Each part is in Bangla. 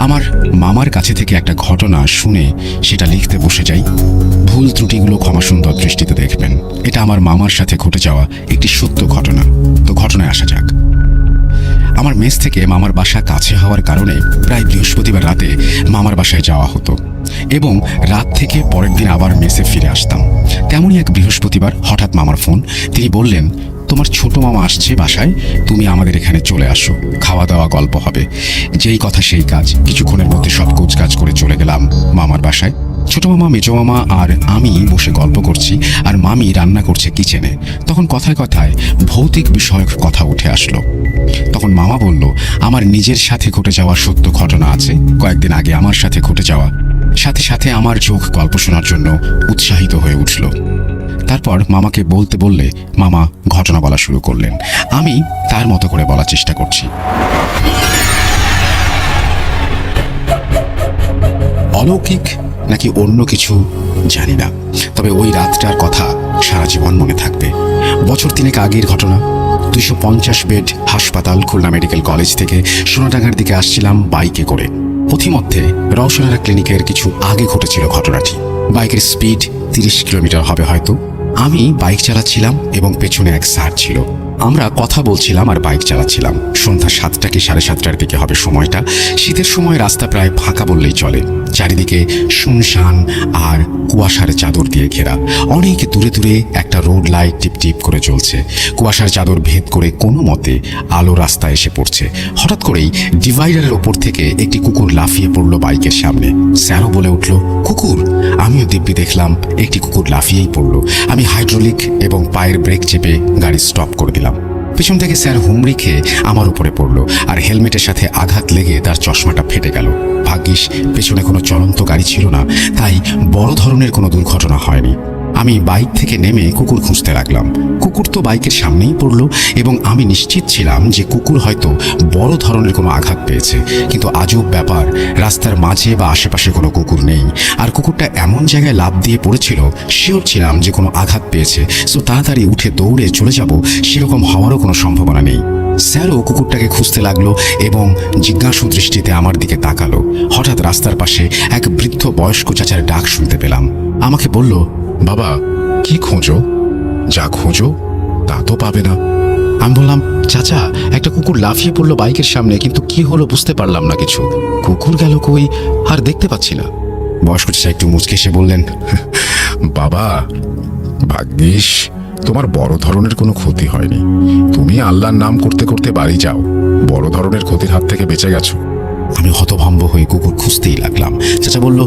আমার মামার কাছে থেকে একটা ঘটনা শুনে সেটা লিখতে বসে যাই। ভুল ত্রুটিগুলো ক্ষমাসুন্দর দৃষ্টিতে দেখবেন। এটা আমার মামার সাথে ঘটে যাওয়া একটি সত্য ঘটনা। তো ঘটনায় আসা যাক। আমার মেস থেকে মামার বাসা কাছে হওয়ার কারণে প্রায় বৃহস্পতিবার রাতে মামার বাসায় যাওয়া হতো এবং রাত থেকে পরের দিন আবার মেসে ফিরে আসতাম। তেমনই এক বৃহস্পতিবার হঠাৎ মামার ফোন। তিনি বললেন, তোমার ছোট মামা আসছে বাসায়, তুমি আমাদের এখানে চলে আসো, খাওয়া দাওয়া গল্প হবে। যেই কথা সেই কাজ। কিছুক্ষণের মধ্যে সব কাজ করে চলে গেলাম মামার বাসায়। ছোট মামা, মেজো মামা আর আমি বসে গল্প করছি, আর মামি রান্না করছে কিচেনে। তখন কথায় কথায় ভৌতিক বিষয়ক কথা উঠে আসলো। তখন মামা বলল, আমার নিজের সাথে ঘটে যাওয়া সত্য ঘটনা আছে, কয়েকদিন আগে আমার সাথে ঘটে যাওয়া। সাথে সাথে আমার চোখ গল্প শোনার জন্য উৎসাহিত হয়ে উঠল। তারপর মামাকে বলতে বললে মামা ঘটনা বলা শুরু করলেন। আমি তার মতো করে বলার চেষ্টা করছি। অলৌকিক নাকি অন্য কিছু জানি না, তবে ওই রাতটার কথা সারা জীবন মনে থাকবে। বছর তিনেক আগের ঘটনা। 250 বেড হাসপাতাল, খুলনা মেডিকেল কলেজ থেকে সোনাডাঙ্গার দিকে আসছিলাম বাইকে করে। পথিমধ্যে রওশনারা ক্লিনিকের কিছু আগে ঘটেছিল ঘটনাটি। বাইকের স্পিড 30 কিলোমিটার হবে হয়তো। আমি বাইক চালাচ্ছিলাম এবং পেছনে এক স্যার ছিল। আমরা কথা বলছিলাম আর বাইক চালাচ্ছিলাম। সন্ধ্যা 7টা কি 7:30টার দিকে হবে সময়টা। শীতের সময় রাস্তা প্রায় ফাঁকা বললেই চলে। চারিদিকে শুনশান আর কুয়াশার চাদর দিয়ে ঘেরা। অনেক দূরে দূরে একটা রোড লাইট টিপ টিপ করে জ্বলছে। কুয়াশার চাদর ভেদ করে কোনো মতে আলো রাস্তায় এসে পড়ছে। হঠাৎ করেই ডিভাইডারের ওপর থেকে একটি কুকুর লাফিয়ে পড়লো বাইকের সামনে। স্যারও বলে উঠল, কুকুর। আমিও দিব্যি দেখলাম একটি কুকুর লাফিয়েই পড়লো। আমি হাইড্রোলিক এবং পায়ের ব্রেক চেপে গাড়ি স্টপ করে দিলাম। পিছন থেকে স্যার হুমড়ি খেয়ে আমার উপরে পড়লো আর হেলমেটের সাথে আঘাত লেগে তার চশমাটা ফেটে গেল। ভাগ্যিস পেছনে কোনো চলন্ত গাড়ি ছিল না, তাই বড় ধরনের কোনো দুর্ঘটনা হয়নি। আমি বাইক থেকে নেমে কুকুর খুঁজতে লাগলাম। কুকুর তো বাইকের সামনেই পড়লো এবং আমি নিশ্চিত ছিলাম যে কুকুর হয়তো বড় ধরনের কোনো আঘাত পেয়েছে। কিন্তু আজব ব্যাপার, রাস্তার মাঝে বা আশেপাশে কোনো কুকুর নেই। আর কুকুরটা এমন জায়গায় লাফ দিয়ে পড়েছিল, শিওর ছিলাম যে কোনো আঘাত পেয়েছে। সো তাড়াতাড়ি উঠে দৌড়ে চলে যাব, সেরকম হওয়ারও কোনো সম্ভাবনা নেই। স্যারও কুকুরটাকে খুঁজতে লাগলো এবং জিজ্ঞাসু দৃষ্টিতে আমার দিকে তাকালো। হঠাৎ রাস্তার পাশে এক বৃদ্ধ বয়স্ক চাচার ডাক শুনতে পেলাম। আমাকে বলল, বাবা, কি খোঁজো? যা খোঁজো তা তো পাবে না। আমি বললাম, চাচা, একটা কুকুর লাফিয়ে পড়লো বাইকের সামনে, কিন্তু কি হলো বুঝতে পারলাম না কিছু। কুকুর গেল কই আর দেখতে পাচ্ছি না। বয়স্ক চাচা একটু মুচকে এসে বললেন, বাবা, ভাগ্যিস তোমার বড় ধরনের কোনো ক্ষতি হয়নি। তুমি আল্লাহর নাম করতে করতে বাড়ি যাও, বড় ধরনের ক্ষতির হাত থেকে বেঁচে গেছো। আমি হতভম্ব হয়ে কুকুর খুঁজতেই লাগলাম। চাচা বলল,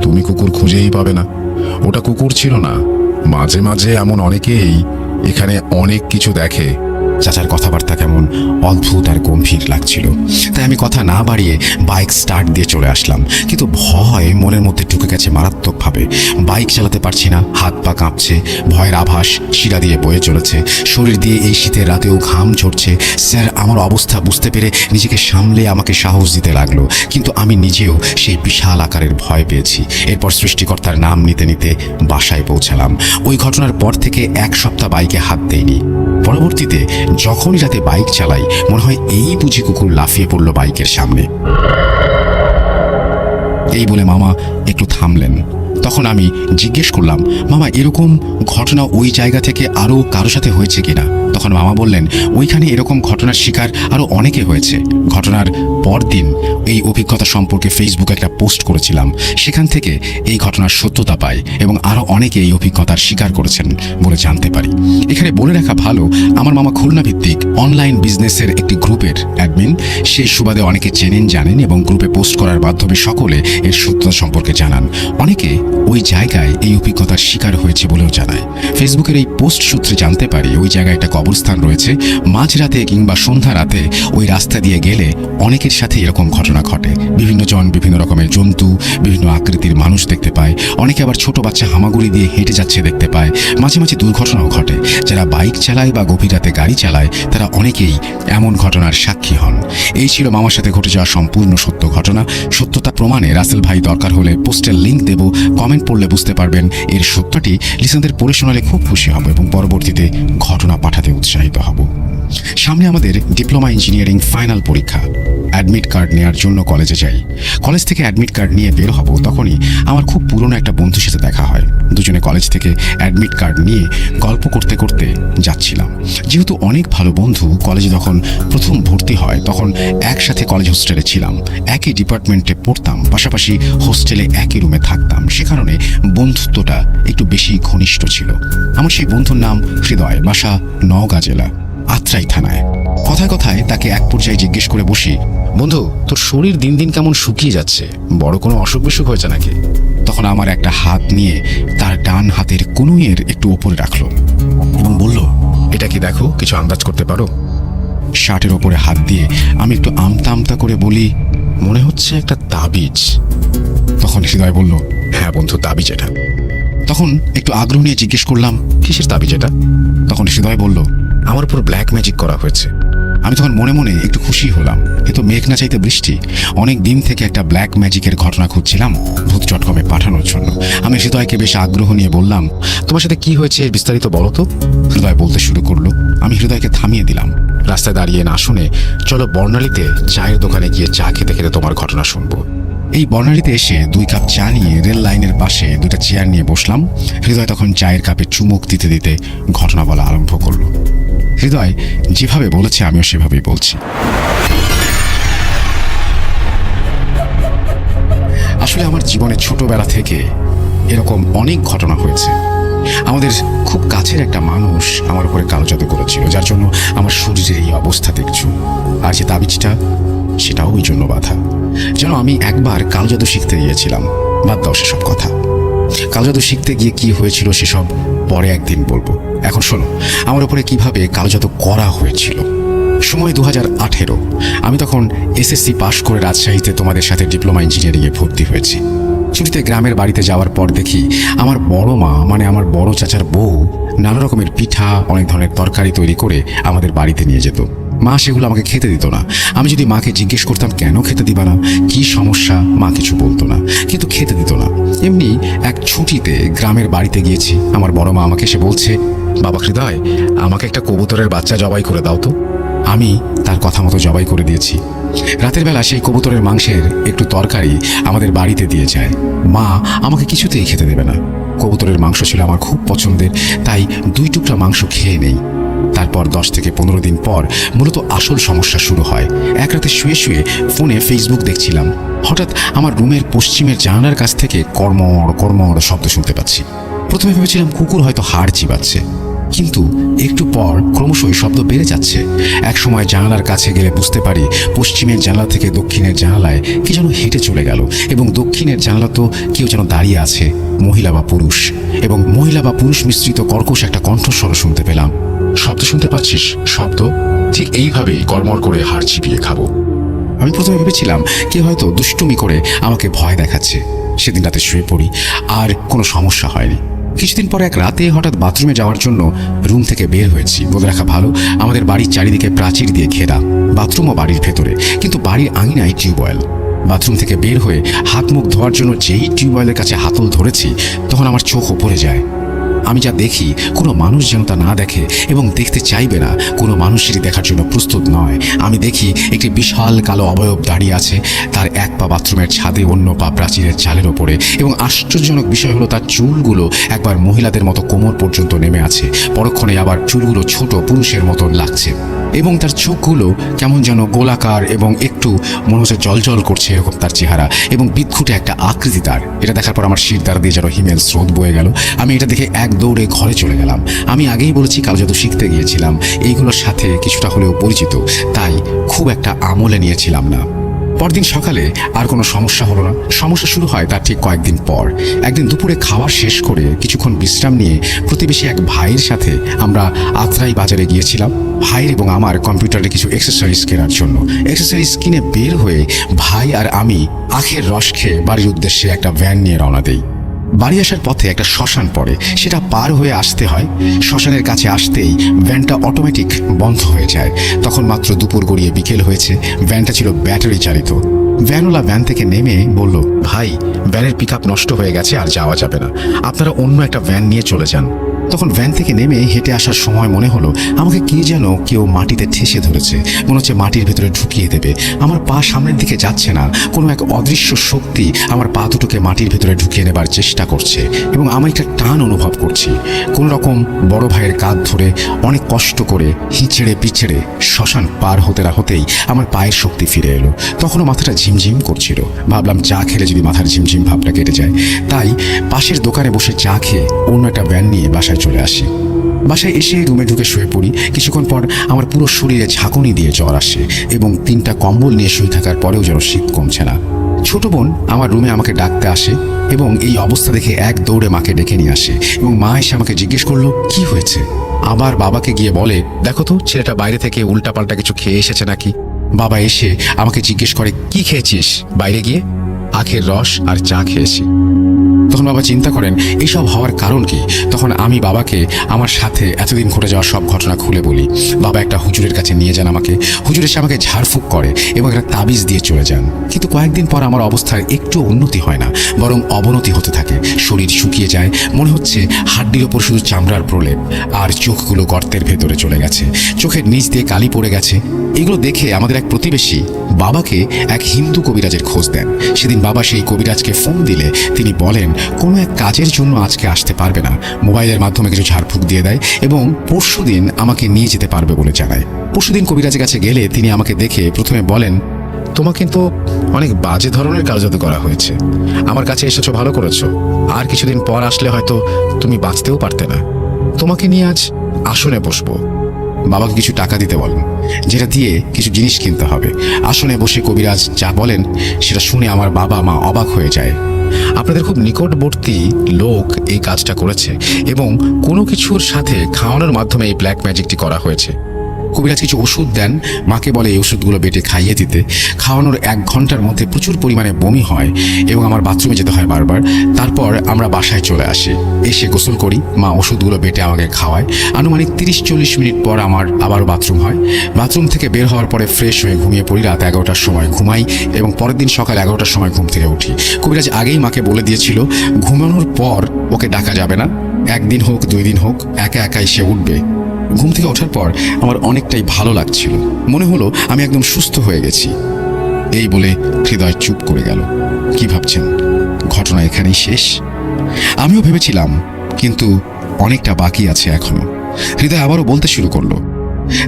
তুমি কুকুর খুঁজেই পাবে না। ওটা কুকুর ছিল না। মাঝে মাঝে এমন অনেকেই এখানে অনেক কিছু দেখে। চাচার কথাবার্তা কেমন অদ্ভুত আর গম্ভীর লাগছিল। তাই আমি কথা না বাড়িয়ে বাইক স্টার্ট দিয়ে চলে আসলাম। কিন্তু ভয় মনের মধ্যে ঢুকে গেছে মারাত্মকভাবে। বাইক চালাতে পারছি না, হাত পা কাঁপছে, ভয়ের আভাস শিরা দিয়ে বয়ে চলেছে। শরীর দিয়ে এই শীতের রাতেও ঘাম ঝরছে। স্যার আমার অবস্থা বুঝতে পেরে নিজেকে সামলে আমাকে সাহস দিতে লাগলো, কিন্তু আমি নিজেও সেই বিশাল আকারের ভয় পেয়েছি। এরপর সৃষ্টিকর্তার নাম নিতে নিতে বাসায় পৌঁছালাম। ওই ঘটনার পর থেকে 1 সপ্তাহ বাইকে হাত দেইনি। পরবর্তীতে যখনই রাতে বাইক চালাই, মনে হয় এই বুঝি কুকুর লাফিয়ে পড়লো বাইকের সামনে। এই বলে মামা একটু থামলেন। তখন আমি জিজ্ঞেস করলাম, মামা, এরকম ঘটনা ওই জায়গা থেকে আরও কারো সাথে হয়েছে কিনা? তখন মামা বললেন, ওইখানে এরকম ঘটনার শিকার আরও অনেকে হয়েছে। ঘটনার পরদিন এই অভিজ্ঞতা সম্পর্কে ফেসবুকে একটা পোস্ট করেছিলাম। সেখান থেকে এই ঘটনার সত্যতা পাই এবং আরও অনেকে এই অভিজ্ঞতার শিকার করেছেন বলে জানতে পারি। এখানে বলে রাখা ভালো, আমার মামা খুলনা ভিত্তিক অনলাইন বিজনেসের একটি গ্রুপের অ্যাডমিন। সেই সুবাদে অনেকে চেনেন, জানেন এবং গ্রুপে পোস্ট করার মাধ্যমে সকলে এর সত্যতা সম্পর্কে জানান। অনেকে ওই জায়গায় এই অভিজ্ঞতার শিকার হয়েছে বলেও জানায়। ফেসবুকের এই পোস্ট সূত্রে জানতে পারি ওই জায়গায় একটা কবরস্থান রয়েছে। মাঝরাতে কিংবা সন্ধ্যা রাতে ওই রাস্তা দিয়ে গেলে অনেকের সাথে এরকম ঘটনা ঘটে। বিভিন্ন জন বিভিন্ন রকমের জন্তু, বিভিন্ন আকৃতির মানুষ দেখতে পায়। অনেকে আবার ছোট বাচ্চা হামাগুড়ি দিয়ে হেঁটে যাচ্ছে দেখতে পায়। মাঝে মাঝে দুর্ঘটনাও ঘটে। যারা বাইক চালায় বা গভীর রাতে গাড়ি চালায় তারা অনেকেই এমন ঘটনার সাক্ষী হন। এই ছিল মামার সাথে ঘটে যাওয়া সম্পূর্ণ সত্য ঘটনা। সত্যতা প্রমাণে রাসেল ভাই দরকার হলে পোস্টের লিঙ্ক দেব, কমেন্ট পড়লে বুঝতে পারবেন। এর সত্যটি লিসেনদের পড়ে শোনালে খুব খুশি হব এবং পরবর্তীতে ঘটনা পাঠাতে উৎসাহিত হব। সামনে আমাদের ডিপ্লোমা ইঞ্জিনিয়ারিং ফাইনাল পরীক্ষা। অ্যাডমিট কার্ড নেওয়ার জন্য কলেজে যাই। কলেজ থেকে অ্যাডমিট কার্ড নিয়ে বের হব, তখনই আমার খুব পুরনো একটা বন্ধুর সাথে দেখা হয়। দুজনে কলেজ থেকে অ্যাডমিট কার্ড নিয়ে গল্প করতে করতে যাচ্ছিলাম। যেহেতু অনেক ভালো বন্ধু, কলেজে যখন প্রথম ভর্তি হয় তখন একসাথে কলেজ হোস্টেলে ছিলাম, একই ডিপার্টমেন্টে পড়তাম, পাশাপাশি হোস্টেলে একই রুমে থাকতাম। সে কারণে বন্ধুত্বটা একটু বেশি ঘনিষ্ঠ ছিল। আমার সেই বন্ধুর নাম হৃদয়, বাসা নওগাঁ জেলা, আত্রাই থানায়। কথায় কথায় তাকে এক পর্যায়ে জিজ্ঞেস করে বসি, বন্ধু, তোর শরীর দিন দিন কেমন শুকিয়ে যাচ্ছে, বড় কোনো অসুখ বিসুখ হয়েছে নাকি? তখন আমার একটা হাত নিয়ে তার ডান হাতের কনুইয়ের একটু ওপরে রাখলো এবং বলল, এটা কি দেখো, কিছু আন্দাজ করতে পারো? শার্টের ওপরে হাত দিয়ে আমি একটু আমতা আমতা করে বলি, মনে হচ্ছে একটা তাবিজ। তখন হৃদয় বলল, হ্যাঁ বন্ধু, তাবিজ এটা। তখন একটু আগ্রহ নিয়ে জিজ্ঞেস করলাম, কিসের তাবিজ এটা? তখন হৃদয় বলল, আমার উপর ব্ল্যাক ম্যাজিক করা হয়েছে। আমি তখন মনে মনে একটু খুশি হলাম, এ তো মেঘ না চাইতে বৃষ্টি। অনেক দিন থেকে একটা ব্ল্যাক ম্যাজিকের ঘটনা খুঁজছিলাম ভূত.com-এ পাঠানোর জন্য। আমি হৃদয়কে বেশ আগ্রহ নিয়ে বললাম, তোমার সাথে কি হয়েছে বিস্তারিত বলো তো। হৃদয় বলতে শুরু করলো। আমি হৃদয়কে থামিয়ে দিলাম। রাস্তায় দাঁড়িয়ে না শুনে চলো বর্ণালীতে চায়ের দোকানে গিয়ে চা খেতে খেতে তোমার ঘটনা শুনবো। এই বর্ণালীতে এসে 2 কাপ চা নিয়ে রেল লাইনের পাশে 2টা চেয়ার নিয়ে বসলাম। হৃদয় তখন চায়ের কাপে চুমুক দিতে দিতে ঘটনা বলা আরম্ভ করলো। হৃদয় যেভাবে বলেছে আমিও সেভাবেই বলছি। আসলে আমার জীবনে ছোটবেলা থেকে এরকম অনেক ঘটনা হয়েছে। আমাদের খুব কাছের একটা মানুষ আমার উপরে কালো জাদু করেছিল, যার জন্য আমার শরীরের এই অবস্থা দেখছো। আর যে তাবিজটা, সেটাও ওই জন্য বাধা। যেন আমি একবার কালো জাদু শিখতে গিয়েছিলাম। বাদ দাও সেসব কথা। কালো জাদু শিখতে গিয়ে কি হয়েছিল সেসব পরে একদিন বলবো। এখন শোনো আমার উপরে কিভাবে কালো জাদু করা হয়েছিল। সময় 2018। আমি তখন এসএসসি পাশ করে রাজশাহীতে তোমাদের সাথে ডিপ্লোমা ইঞ্জিনিয়ারিংয়ে ভর্তি হয়েছি। ছুটিতে গ্রামের বাড়িতে যাওয়ার পর দেখি আমার বড় মা, মানে আমার বড় চাচার বউ, নানা রকমের পিঠা, অনেক ধরনের তরকারি তৈরি করে আমাদের বাড়িতে নিয়ে যেত। মা সেগুলো আমাকে খেতে দিত না। আমি যদি মাকে জিজ্ঞেস করতাম কেন খেতে দিবা না, কি সমস্যা, মা কিছু বলতো না, কিন্তু খেতে দিত না। এমনি এক ছুটিতে গ্রামের বাড়িতে গিয়েছি। আমার বড় মা আমাকে এসে বলছে, বাবা হৃদয়, আমাকে একটা কবুতরের বাচ্চা জবাই করে দাও তো। আমি তার কথা মতো জবাই করে দিয়েছি। রাতের বেলা সেই কবুতরের মাংসের একটু তরকারি আমাদের বাড়িতে দিয়ে যায়। মা আমাকে কিছুতেই খেতে দেবে না। কবুতরের মাংস ছিল আমার খুব পছন্দের, তাই 2 টুকরা মাংস খেয়ে নেই। তারপর 10 থেকে 15 দিন পর মূলত আসল সমস্যা শুরু হয়। এক রাতে শুয়ে শুয়ে ফোনে ফেসবুক দেখছিলাম। হঠাৎ আমার রুমের পশ্চিমের জানালার কাছ থেকে কর্মর কর্মর শব্দ শুনতে পাচ্ছি। প্রথমে ভেবেছিলাম কুকুর হয়তো হাড় চিবাচ্ছে, কিন্তু একটু পর ক্রমশ ওই শব্দ বেড়ে যাচ্ছে। এক সময় জানালার কাছে গেলে বুঝতে পারি পশ্চিমের জানালা থেকে দক্ষিণের জানালায় কি যেন হেঁটে চলে গেল, এবং দক্ষিণের জানালা তো কেউ যেন দাঁড়িয়ে আছে, মহিলা বা পুরুষ, এবং মহিলা বা পুরুষ মিশ্রিত কর্কশ একটা কণ্ঠস্বর শুনতে পেলাম। শব্দ শুনতে পাচ্ছিস? শব্দ ঠিক এইভাবেই কর্মর করে হাড় চিবিয়ে খাবো। আমি প্রথমে ভেবেছিলাম কেউ হয়তো দুষ্টুমি করে আমাকে ভয় দেখাচ্ছে। সেদিন রাতে শুয়ে পড়ি, আর কোনো সমস্যা হয়নি। কিছুদিন পরে এক রাতে হঠাৎ বাথরুমে যাওয়ার জন্য রুম থেকে বের হয়েছি। বলে রাখা ভালো, আমাদের বাড়ির চারিদিকে প্রাচীর দিয়ে ঘেরা, বাথরুমও বাড়ির ভেতরে, কিন্তু বাড়ির আঙিনায় টিউবওয়েল। বাথরুম থেকে বের হয়ে হাত মুখ ধোয়ার জন্য যেই টিউবওয়েলের কাছে হাতল ধরেছি, তখন আমার চোখ উপরে যায়। আমি যা দেখি কোনো মানুষ যেন তা না দেখে এবং দেখতে চাইবে না, কোনো মানুষেরই দেখার জন্য প্রস্তুত নয়। আমি দেখি একটি বিশাল কালো অবয়ব দাঁড়িয়ে আছে, তার এক পা বাথরুমের ছাদে, অন্য পা প্রাচীরের চালের ওপরে, এবং আশ্চর্যজনক বিষয় হলো তার চুলগুলো একবার মহিলাদের মতো কোমর পর্যন্ত নেমে আছে, পরক্ষণে আবার চুলগুলো ছোট পুরুষের মতো লাগছে, এবং তার চোখগুলো কেমন যেন গোলাকার এবং একটু মনে হচ্ছে জলজল করছে, এরকম তার চেহারা, এবং বিদঘুটে একটা আকৃতি তার। এটা দেখার পর আমার শির দ্বার দিয়ে যেন হিমেল স্রোত বয়ে গেল। আমি এটা দেখে এক দৌড়ে ঘরে চলে গেলাম। আমি আগেই বলেছি কালো জাদু শিখতে গিয়েছিলাম, এইগুলোর সাথে কিছুটা হলেও পরিচিত, তাই খুব একটা আমলে নিয়েছিলাম না। পরদিন সকালে আর কোনো সমস্যা হলো না। সমস্যা শুরু হয় তার ঠিক কয়েকদিন পর। একদিন দুপুরে খাওয়া শেষ করে কিছুক্ষণ বিশ্রাম নিয়ে প্রতিবেশী এক ভাইয়ের সাথে আমরা আত্রাই বাজারে গিয়েছিলাম ভাইয়ের এবং আমার কম্পিউটারে কিছু এক্সেসরিজ কেনার জন্য। এক্সেসরিজ কিনে বের হয়ে ভাই আর আমি আখের রস খেয়ে বাড়ির উদ্দেশ্যে একটা ভ্যান নিয়ে রওনা দেই। বাড়ি আসার পথে একটা শ্মশান পড়ে, সেটা পার হয়ে আসতে হয়। শ্মশানের কাছে আসতেই ভ্যানটা অটোমেটিক বন্ধ হয়ে যায়। তখন মাত্র দুপুর গড়িয়ে বিকেল হয়েছে। ভ্যানটা ছিল ব্যাটারি চালিত। ভ্যানওয়ালা ভ্যান থেকে নেমে বলল, ভাই, ভ্যানের পিকআপ নষ্ট হয়ে গেছে, আর যাওয়া যাবে না, আপনারা অন্য একটা ভ্যান নিয়ে চলে যান। তখন ভ্যান থেকে নেমে হেঁটে আসার সময় মনে হলো আমাকে কে যেন কেউ মাটিতে ঠেসে ধরেছে, মনে হচ্ছে মাটির ভেতরে ঢুকিয়ে দেবে। আমার পা সামনের দিকে যাচ্ছে না, কোনো এক অদৃশ্য শক্তি আমার পা দুটোকে মাটির ভেতরে ঢুকিয়ে নেবার চেষ্টা করছে এবং আমি একটা টান অনুভব করছি। কোনো রকম বড় ভাইয়ের কাঁধ ধরে অনেক কষ্ট করে হিঁচড়ে পিছড়ে শ্মশান পার হতে না হতেই আমার পায়ের শক্তি ফিরে এলো। তখনও মাথাটা ঝিমঝিম করছিল, ভাবলাম চা খেলে যদি মাথার ঝিমঝিম ভাবটা কেটে যায়। তাই পাশের দোকানে বসে চা খেয়ে অন্য একটা ভ্যান নিয়ে বাসায় চলে আসি। বাসায় এসে রুমে ঢুকে শুয়ে পড়ি। কিছুক্ষণ পর আমার পুরো শরীরে ঝাঁকুনি দিয়ে জ্বর আসে এবং 3টা কম্বল নিয়ে শুয়ে থাকার পরেও যেন শীত কমছে না। ছোট বোন আমার রুমে আমাকে ডাকতে আসে এবং এই অবস্থা দেখে এক দৌড়ে মাকে ডেকে নিয়ে আসে এবং মা এসে আমাকে জিজ্ঞেস করলো কি হয়েছে। আবার বাবাকে গিয়ে বলে, দেখো তো ছেলেটা বাইরে থেকে উল্টাপাল্টা কিছু খেয়ে এসেছে নাকি। বাবা এসে আমাকে জিজ্ঞেস করে, কি খেয়েছিস বাইরে গিয়ে? আখের রস আর চা খেয়েছি। তখন বাবা চিন্তা করেন এইসব হওয়ার কারণ কি। তখন আমি বাবাকে আমার সাথে এতদিন ঘটে যাওয়া সব ঘটনা খুলে বলি। বাবা একটা হুজুরের কাছে নিয়ে যান আমাকে। হুজুর এসে আমাকে ঝাড়ফুঁক করে এবং একটা তাবিজ দিয়ে চলে যান। কিন্তু কয়েকদিন পর আমার অবস্থার একটু উন্নতি হয় না, বরং অবনতি হতে থাকে। শরীর শুকিয়ে যায়, মনে হচ্ছে হাড্ডির ওপর শুধু চামড়ার প্রলেপ, আর চোখগুলো গর্তের ভেতরে চলে গেছে, চোখের নিচ দিয়ে কালি পড়ে গেছে। এগুলো দেখে আমাদের এক প্রতিবেশী বাবাকে এক হিন্দু কবিরাজের খোঁজ দেন। সেদিন বাবা সেই কবিরাজকে ফোন দিলে তিনি বলেন কোনো এক কাজের জন্য আজকে আসতে পারবে না, মোবাইলের মাধ্যমে কিছু ঝাড়ফুঁক দিয়ে দেয় এবং পরশুদিন আমাকে নিয়ে যেতে পারবে বলে জানায়। পরশুদিন কবিরাজের কাছে গেলে তিনি আমাকে দেখে প্রথমে বলেন, তোমাকে কিন্তু অনেক বাজে ধরনের কার্যত করা হয়েছে। আমার কাছে এসেছো ভালো করেছো, আর কিছুদিন পর আসলে হয়তো তুমি বাঁচতেও পারতে না। তোমাকে নিয়ে আজ আসনে বসবো। বাবাকে কিছু টাকা দিতে বলেন, যেটা দিয়ে কিছু জিনিস কিনতে হবে। আসনে বসে কবিরাজ যা বলেন সেটা শুনে আমার বাবা মা অবাক হয়ে যায়। আপনাদের খুব নিকটবর্তী লোক এই কাজটা করেছে এবং কোনো কিছুর সাথে খাওয়ানোর মাধ্যমে এই ব্ল্যাক ম্যাজিকটি করা হয়েছে। কবিরাজ কিছু ওষুধ দেন, মাকে বলে এই ওষুধগুলো বেটে খাইয়ে দিতে। খাওয়ানোর 1 ঘন্টার মধ্যে প্রচুর পরিমাণে বমি হয় এবং আমার বাথরুমে যেতে হয় বারবার। তারপর আমরা বাসায় চলে আসি, এসে গোসল করি, মা ওষুধগুলো বেটে আমাকে খাওয়ায়। আনুমানিক 30-40 মিনিট পর আমার আবারও বাথরুম হয়। বাথরুম থেকে বের হওয়ার পরে ফ্রেশ হয়ে ঘুমিয়ে পড়ি। রাত 11টার সময় ঘুমাই এবং পরের দিন সকাল 11টার সময় ঘুম থেকে উঠি। কবিরাজ আগেই মাকে বলে দিয়েছিল ঘুমানোর পর ওকে ডাকা যাবে না, 1 দিন হোক 2 দিন হোক একা একাই সে উঠবে। ঘুম থেকে ওঠার পর আমার অনেকটাই ভালো লাগছিল, মনে হলো আমি একদম সুস্থ হয়ে গেছি। এই বলে হৃদয় চুপ করে গেল। কি ভাবছেন, ঘটনা এখানেই শেষ? আমিও ভেবেছিলাম, কিন্তু অনেকটা বাকি আছে এখনো। হৃদয় আবারও বলতে শুরু করলো।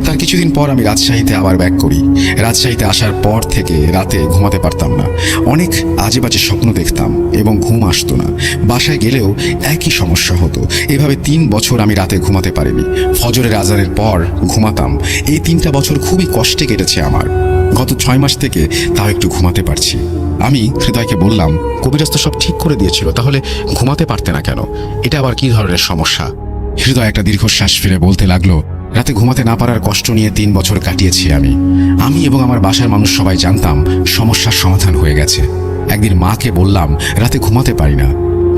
তার কিছুদিন পর আমি রাজশাহীতে আবার ব্যাক করি। রাজশাহীতে আসার পর থেকে রাতে ঘুমাতে পারতাম না, অনেক আজে বাজে স্বপ্ন দেখতাম এবং ঘুম আসতো না। বাসায় গেলেও একই সমস্যা হতো। এভাবে 3 বছর আমি রাতে ঘুমাতে পারিনি। ফজরের আজানের পর ঘুমাতাম। এই 3টা বছর খুবই কষ্টে কেটেছে আমার। গত 6 মাস থেকে তাও একটু ঘুমাতে পারছি। আমি হৃদয়কে বললাম, কবিরাজ তো সব ঠিক করে দিয়েছিল, তাহলে ঘুমাতে পারতে না কেন? এটা আবার কি ধরনের সমস্যা? হৃদয় একটা দীর্ঘশ্বাস ফেলে বলতে লাগলো, রাতে ঘুমাতে না পারার কষ্ট নিয়ে 3 বছর কাটিয়েছি আমি এবং আমার বাসার মানুষ সবাই জানতাম সমস্যার সমাধান হয়ে গেছে। একদিন মাকে বললাম রাতে ঘুমাতে পারি না।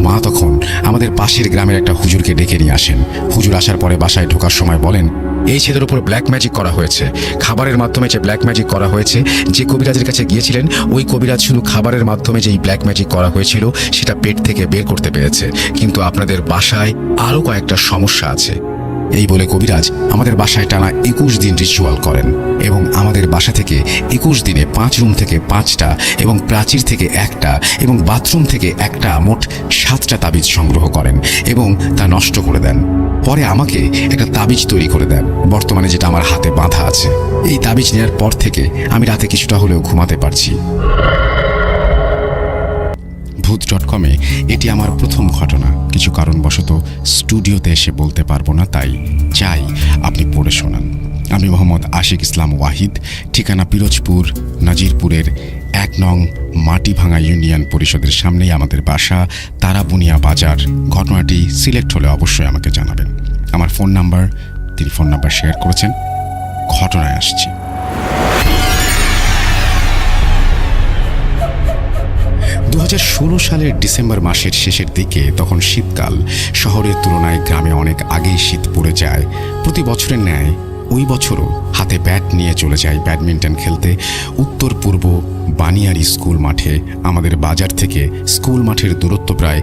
মা তখন আমাদের পাশের গ্রামের একটা হুজুরকে ডেকে নিয়ে আসেন। হুজুর আসার পরে বাসায় ঢোকার সময় বলেন, এই ছেলের উপর ব্ল্যাক ম্যাজিক করা হয়েছে। খাবারের মাধ্যমে যে ব্ল্যাক ম্যাজিক করা হয়েছে, যে কবিরাজের কাছে গিয়েছিলেন ওই কবিরাজ শুধু খাবারের মাধ্যমে যেই ব্ল্যাক ম্যাজিক করা হয়েছিল সেটা পেট থেকে বের করতে পেরেছে, কিন্তু আপনাদের বাসায় আরও কয়েকটা সমস্যা আছে। এই বলে কবিরাজ আমাদের বাসায় টানা 21 দিন রিচুয়াল করেন এবং আমাদের বাসা থেকে 21 দিনে 5 রুম থেকে 5টা এবং প্রাচীর থেকে 1টা এবং বাথরুম থেকে 1টা, মোট 7টা তাবিজ সংগ্রহ করেন এবং তা নষ্ট করে দেন। পরে আমাকে একটা তাবিজ তৈরি করে দেন, বর্তমানে যেটা আমার হাতে বাঁধা আছে। এই তাবিজ নেওয়ার পর থেকে আমি রাতে কিছুটা হলেও ঘুমাতে পারছি। ভূত.com-এ এটি আমার প্রথম ঘটনা। কিছু কারণবশত স্টুডিওতে এসে বলতে পারবো না, তাই চাই আপনি পড়ে শোনান। আমি মোহাম্মদ আশিক ইসলাম ওয়াহিদ, ঠিকানা পিরোজপুর, নাজিরপুরের 1 নং মাটিভাঙা ইউনিয়ন পরিষদের সামনেই আমাদের বাসা, তারাবুনিয়া বাজার। ঘটনাটি সিলেক্ট হলে অবশ্যই আমাকে জানাবেন। আমার ফোন নাম্বার, তিনি ফোন নাম্বার শেয়ার করেছেন। ঘটনায় আসছি। 2016 সালের ডিসেম্বর মাসের শেষের দিকে, তখন শীতকাল। শহরের তুলনায় গ্রামে অনেক আগেই শীত পড়ে যায়। প্রতি বছরের ন্যায় ওই বছরও হাতে ব্যাট নিয়ে চলে যাই ব্যাডমিন্টন খেলতে উত্তর পূর্ব বানিয়ারি স্কুল মাঠে। আমাদের বাজার থেকে স্কুল মাঠের দূরত্ব প্রায়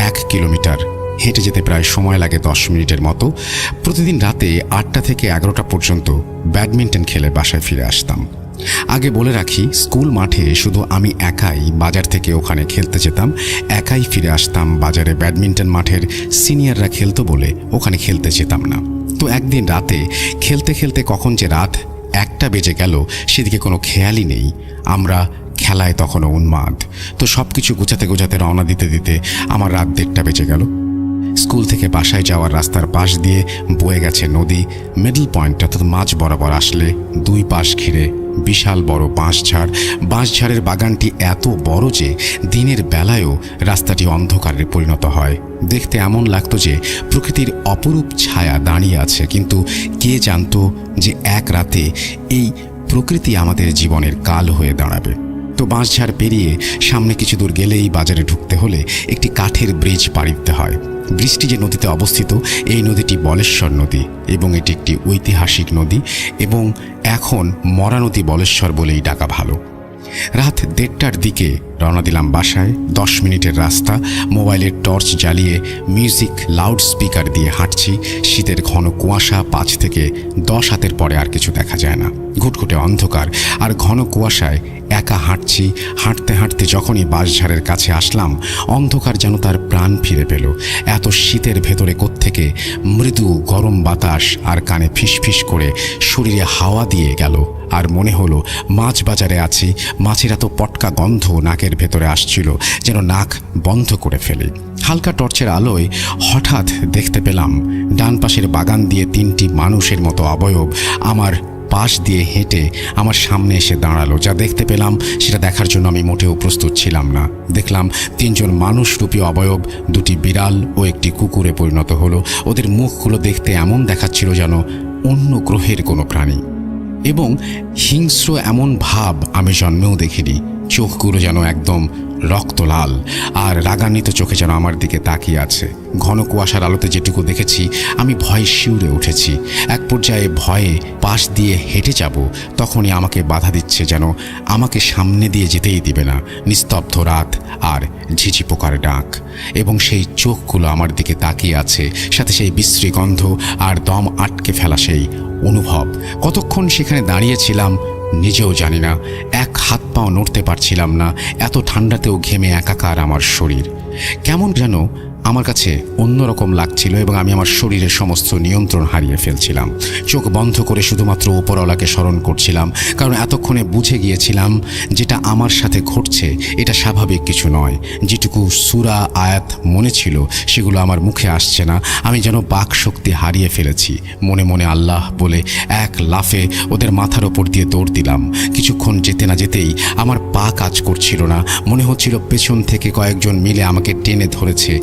1 কিলোমিটার। হেঁটে যেতে প্রায় সময় লাগে 10 মিনিটের মতো। প্রতিদিন রাতে 8টা থেকে 11টা পর্যন্ত ব্যাডমিন্টন খেলে বাসায় ফিরে আসতাম। আগে বলে রাখি, স্কুল মাঠে শুধু আমি একাই বাজার থেকে ওখানে খেলতে যেতাম, একাই ফিরে আসতাম। বাজারে ব্যাডমিন্টন মাঠের সিনিয়ররা খেলতো বলে ওখানে খেলতে যেতাম না। তো একদিন রাতে খেলতে খেলতে কখন যে রাত 1টা বেজে গেল সেদিকে কোনো খেয়ালই নেই। আমরা খেলায় তখনও উন্মাদ। তো সব কিছু গোছাতে গোছাতে রওনা দিতে দিতে আমার রাত 1:30 বেজে গেল। স্কুল থেকে বাসায় যাওয়ার রাস্তার পাশ দিয়ে বয়ে গেছে নদী। মিডল পয়েন্ট অর্থাৎ মাঝ বরাবর আসলে 2 পাশ ঘিরে বিশাল বড় বাঁশঝাড়। বাঁশঝাড়ের বাগানটি এত বড় যে দিনের বেলায়ও রাস্তাটি অন্ধকারে পরিণত হয়। দেখতে এমন লাগতো যে প্রকৃতির অপরূপ ছায়া দাঁড়িয়ে আছে, কিন্তু কে জানতো যে এক রাতে এই প্রকৃতি আমাদের জীবনের কাল হয়ে দাঁড়াবে। তো বাঁশঝাড় পেরিয়ে সামনে কিছু দূর গেলেই বাজারে ঢুকতে হলে একটি কাঠের ব্রিজ পাড়ি দিতে হয়। ব্রিজটি যে নদীতে অবস্থিত, এই নদীটি বলেশ্বর নদী এবং এটি একটি ঐতিহাসিক নদী এবং এখন মরা নদী বলেশ্বর বলেই ডাকা ভালো। রাত 1:30টার দিকে রওনা দিলাম বাসায়। 10 মিনিটের রাস্তা। মোবাইলের টর্চ জ্বালিয়ে মিউজিক লাউড স্পিকার দিয়ে হাঁটছি। শীতের ঘন কুয়াশা, 5 থেকে 10 হাতের পরে আর কিছু দেখা যায় না। ঘুটঘুটে অন্ধকার আর ঘন কুয়াশায় একা হাঁটছি। হাঁটতে হাঁটতে যখনই বাঁশঝাড়ের কাছে আসলাম, অন্ধকার যেন তার প্রাণ ফিরে পেল। এত শীতের ভেতরে কোত্থেকে মৃদু গরম বাতাস আর কানে ফিসফিস করে শরীরে হাওয়া দিয়ে গেল। আর মনে হলো মাছ বাজারে আছি। মাছের এত পটকা গন্ধ নাকের ভেতরে আসছিল, যেন নাক বন্ধ করে ফেলি। হালকা টর্চের আলোয় হঠাৎ দেখতে পেলাম ডান পাশের বাগান দিয়ে 3টি মানুষের মতো অবয়ব আমার পাশ দিয়ে হেঁটে আমার সামনে এসে দাঁড়ালো। যা দেখতে পেলাম সেটা দেখার জন্য আমি মোটেও প্রস্তুত ছিলাম না। দেখলাম 3জন মানুষরূপী অবয়ব 2টি বিড়াল ও একটি কুকুরে পরিণত হলো। ওদের মুখগুলো দেখতে এমন দেখাচ্ছিল যেন অন্য গ্রহের কোনো প্রাণী, এবং হিংস্র এমন ভাব আমি জন্মেও দেখিনি। চোখগুলো যেন একদম রক্তলাল আর রাগান্বিত চোখে যেন আমার দিকে তাকিয়ে আছে। ঘন কুয়াশার আলোতে যেটুকু দেখেছি আমি ভয়ে শিউরে উঠেছি। এক পর্যায়ে ভয়ে পাশ দিয়ে হেঁটে যাব, তখনই আমাকে বাধা দিচ্ছে, যেন আমাকে সামনে দিয়ে যেতেই দিবে না। নিস্তব্ধ রাত আর ঝিঝি পোকার ডাক, এবং সেই চোখগুলো আমার দিকে তাকিয়ে আছে, সাথে সেই বিশ্রী গন্ধ আর দম আটকে ফেলা সেই অনুভব। কতক্ষণ সেখানে দাঁড়িয়েছিলাম নিজেও জানি না। এক হাত পাও নড়তে পারছিলাম না। এত ঠান্ডাতেও ঘেমে একাকার আমার শরীর। কেমন যেন আমার কাছে অন্যরকম লাগছিল এবং আমি আমার শরীরের সমস্ত নিয়ন্ত্রণ হারিয়ে ফেলছিলাম। চোখ বন্ধ করে শুধুমাত্র উপরওয়ালাকে স্মরণ করছিলাম, কারণ এতক্ষণে বুঝে গিয়েছিলাম যেটা আমার সাথে ঘটছে এটা স্বাভাবিক কিছু নয়। যেটুকু সূরা আয়াত মনে ছিল সেগুলো আমার মুখে আসছে না। আমি যেন বাক শক্তি হারিয়ে ফেলেছি। মনে মনে আল্লাহ বলে এক লাফে ওদের মাথার ওপর দিয়ে দৌড় দিলাম। কিছুক্ষণ যেতে না যেতেই আমার পা কাজ করছিল না। মনে হচ্ছিল পেছন থেকে কয়েকজন মিলে আমাকে টেনে ধরেছে।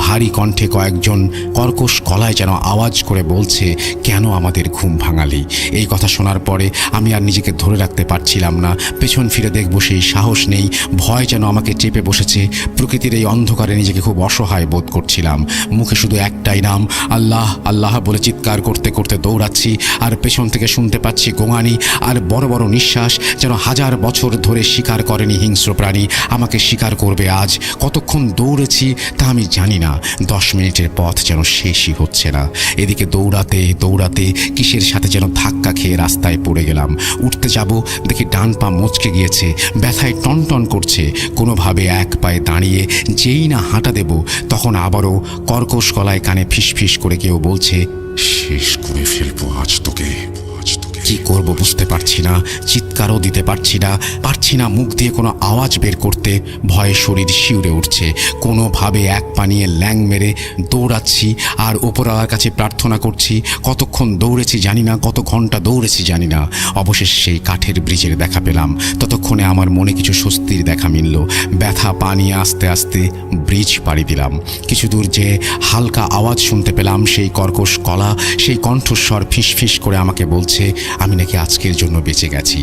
ভারী কণ্ঠে কয়েকজন কর্কশ গলায় যেন আওয়াজ করে বলছে, কেন আমাদের ঘুম ভাঙালি? এই কথা শোনার পরে আমি আর নিজেকে ধরে রাখতে পারছিলাম না। পেছন ফিরে দেখবো সেই সাহস নেই। ভয় যেন আমাকে চেপে বসেছে। প্রকৃতির এই অন্ধকারে নিজেকে খুব অসহায় বোধ করছিলাম। মুখে শুধু একটাই নাম, আল্লাহ আল্লাহ বলে চিৎকার করতে করতে দৌড়াচ্ছি। আর পেছন থেকে শুনতে পাচ্ছি গোঙানি আর বড় বড় নিঃশ্বাস, যেন 1000 বছর ধরে শিকার করেনি হিংস্র প্রাণী আমাকে শিকার করবে আজ। কতক্ষণ দৌড়েছি তা আমি জানি না। 10 মিনিটের পথ যেন শেষই হচ্ছে না। এদিকে দৌড়াতে দৌড়াতে কিসের সাথে যেন ধাক্কা খেয়ে রাস্তায় পড়ে গেলাম। উঠতে যাব, দেখি ডান পা মচকে গিয়েছে, ব্যথায় টনটন করছে। কোনোভাবে এক পায়ে দাঁড়িয়ে যেই না হাঁটা দেব, তখন আবারও কর্কশ গলায় কানে ফিসফিস করে কেউ বলছে, শেষ করে ফেলবো আজ তোকে। কি করব বুঝতে পারছি না। চিৎকারও দিতে পারছি না মুখ দিয়ে কোনো আওয়াজ বের করতে। ভয়ে শরীর শিউরে উঠছে। কোনোভাবে এক পা নিয়ে ল্যাং মেরে দৌড়াচ্ছি আর ওপরওয়ালার কাছে প্রার্থনা করছি। কতক্ষণ দৌড়েছি জানি না, কত ঘন্টা দৌড়েছি জানি না। অবশেষে সেই কাঠের ব্রিজের দেখা পেলাম। ততক্ষণে আমার মনে কিছু স্বস্তির দেখা মিলল। ব্যথা পা নিয়ে আস্তে আস্তে ব্রিজ পাড়ি দিলাম। কিছু দূর যেয়ে হালকা আওয়াজ শুনতে পেলাম। সেই কর্কশ গলা, সেই কণ্ঠস্বর ফিসফিস করে আমাকে বলছে আমি নাকি আজকের জন্য বেঁচে গেছি।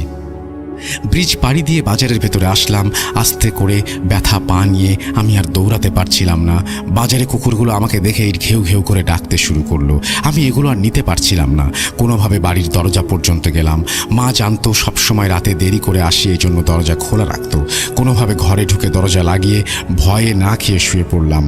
ব্রিজ পাড়ি দিয়ে বাজারের ভেতরে আসলাম। আস্তে করে ব্যথা পা নিয়ে আমি আর দৌড়াতে পারছিলাম না। বাজারে কুকুরগুলো আমাকে দেখে ঘেউ ঘেউ করে ডাকতে শুরু করলো। আমি এগুলো আর নিতে পারছিলাম না। কোনোভাবে বাড়ির দরজা পর্যন্ত গেলাম। মা জানতো সবসময় রাতে দেরি করে আসি, এই জন্য দরজা খোলা রাখতো। কোনোভাবে ঘরে ঢুকে দরজা লাগিয়ে ভয়ে না খেয়ে শুয়ে পড়লাম।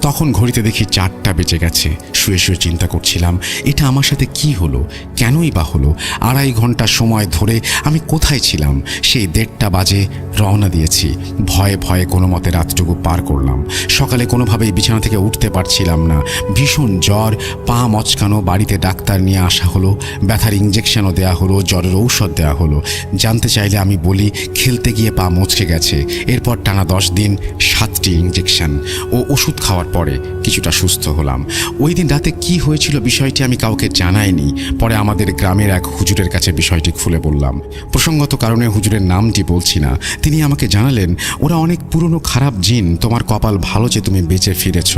তখন ঘড়িতে দেখি 4টা বেজে গেছে। শুয়ে শুয়ে চিন্তা করছিলাম এটা আমার সাথে কি হলো, কেনই বা হলো। 2.5 ঘন্টা সময় ধরে আমি কোথায় ছিলাম? সেই 1:30টা বাজে রওনা দিয়েছি। ভয়ে ভয়ে কোনো মতে রাতটুকু পার করলাম। সকালে কোনোভাবেই বিছানা থেকে উঠতে পারছিলাম না, ভীষণ জ্বর, পা মচকানো। বাড়িতে ডাক্তার নিয়ে আসা হলো, ব্যথার ইঞ্জেকশনও দেওয়া হলো, জ্বরের ঔষধ দেওয়া হলো। জানতে চাইলে আমি বলি খেলতে গিয়ে পা মচকে গেছে। এরপর টানা 10 দিন 7টি ইঞ্জেকশন ও ওষুধ খাওয়ার পরে কিছুটা সুস্থ হলাম। ওই দিন রাতে কি হয়েছিল বিষয়টি আমি কাউকে জানাইনি। পরে আমাদের গ্রামের এক হুজুরের কাছে বিষয়টি খুলে বললাম। প্রসঙ্গত কারণে হুজুরের নামটি বলছি না। তিনি আমাকে জানালেন ওরা অনেক পুরনো খারাপ জিন, তোমার কপাল ভালো যে তুমি বেঁচে ফিরেছ।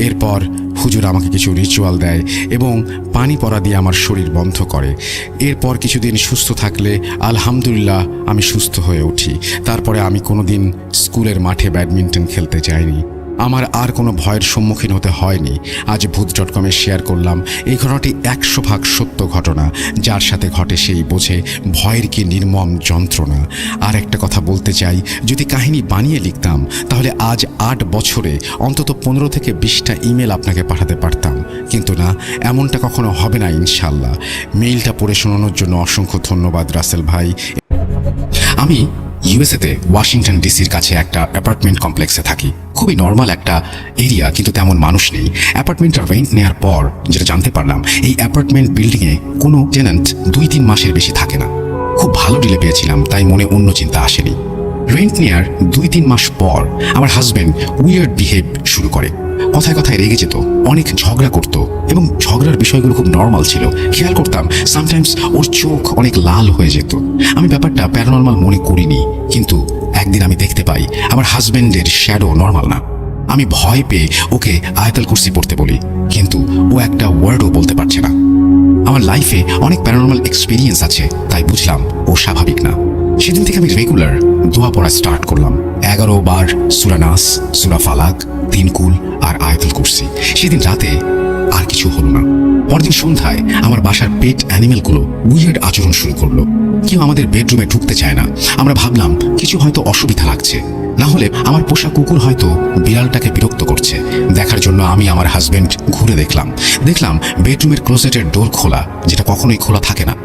এরপর হুজুর আমাকে কিছু রিচুয়াল দেয় এবং পানি পড়া দিয়ে আমার শরীর বন্ধ করে। এরপর কিছুদিন সুস্থ থাকলে আলহামদুলিল্লাহ আমি সুস্থ হয়ে উঠি। তারপরে আমি কোনোদিন স্কুলের মাঠে ব্যাডমিন্টন খেলতে যাইনি। আমার আর কোনো ভয়ের সম্মুখীন হতে হয়নি। আজ ভূত.com-এ শেয়ার করলাম এই ঘটনাটি 100% সত্য ঘটনা। যার সাথে ঘটে সেই বোঝে ভয়ের কি নির্মম যন্ত্রণা। আর একটা কথা বলতে চাই, যদি কাহিনী বানিয়ে লিখতাম তাহলে আজ 8 বছরে অন্তত 15 থেকে 20টা ইমেল আপনাকে পাঠাতে পারতাম। কিন্তু না, এমনটা কখনো হবে না ইনশাল্লাহ। মেইলটা পড়ে শোনানোর জন্য অসংখ্য ধন্যবাদ রাসেল ভাই। আমি ইউএসএতে ওয়াশিংটন ডিসির কাছে একটা অ্যাপার্টমেন্ট কমপ্লেক্সে থাকি। খুবই নর্মাল একটা এরিয়া, কিন্তু তেমন মানুষ নেই। অ্যাপার্টমেন্টটা রেন্ট নেওয়ার পর যেটা জানতে পারলাম, এই অ্যাপার্টমেন্ট বিল্ডিংয়ে কোনো টেন্যান্ট 2-3 মাসের বেশি থাকে না। খুব ভালো ডিলে পেয়েছিলাম, তাই মনে অন্য চিন্তা আসেনি। রেন্ট নেওয়ার 2-3 মাস পর আমার হাজব্যান্ড উইয়ার্ড বিহেভ শুরু করে। কথায় কথায় রেগে যেত, অনেক ঝগড়া করত এবং ঝগড়ার বিষয়গুলো খুব নর্মাল ছিল। খেয়াল করতাম সামটাইমস ওর চোখ অনেক লাল হয়ে যেত। আমি ব্যাপারটা প্যারানর্মাল মনে করিনি, কিন্তু একদিন আমি দেখতে পাই আমার হাজব্যান্ডের শ্যাডো নর্মাল না। আমি ভয় পেয়ে ওকে আয়াতুল কুরসি পড়তে বলি, কিন্তু ও একটা ওয়ার্ডও বলতে পারছে না। আমার লাইফে অনেক প্যারানর্মাল এক্সপিরিয়েন্স আছে, তাই বুঝলাম ও স্বাভাবিক না। সেদিন থেকে আমি রেগুলার দোয়া পড়া স্টার্ট করলাম। 11 বার সূরা নাস, সূরা ফালাক, 3 কুল আর আয়াতুল কুরসি। সেদিন রাতে আর কিছু হলো না। পরদিন সন্ধ্যায় আমার বাসার পেট অ্যানিমেলগুলো উইয়ার্ড আচরণ শুরু করলো। কেউ আমাদের বেডরুমে ঢুকতে চায় না। আমরা ভাবলাম কিছু হয়তো অসুবিধা লাগছে, না হলে আমার পোষা কুকুর হয়তো বিড়ালটাকে বিরক্ত করছে। দেখার জন্য আমি আমার হাজবেন্ড ঘুরে দেখলাম বেডরুমের ক্লোজেটের ডোর খোলা, যেটা কখনোই খোলা থাকে না।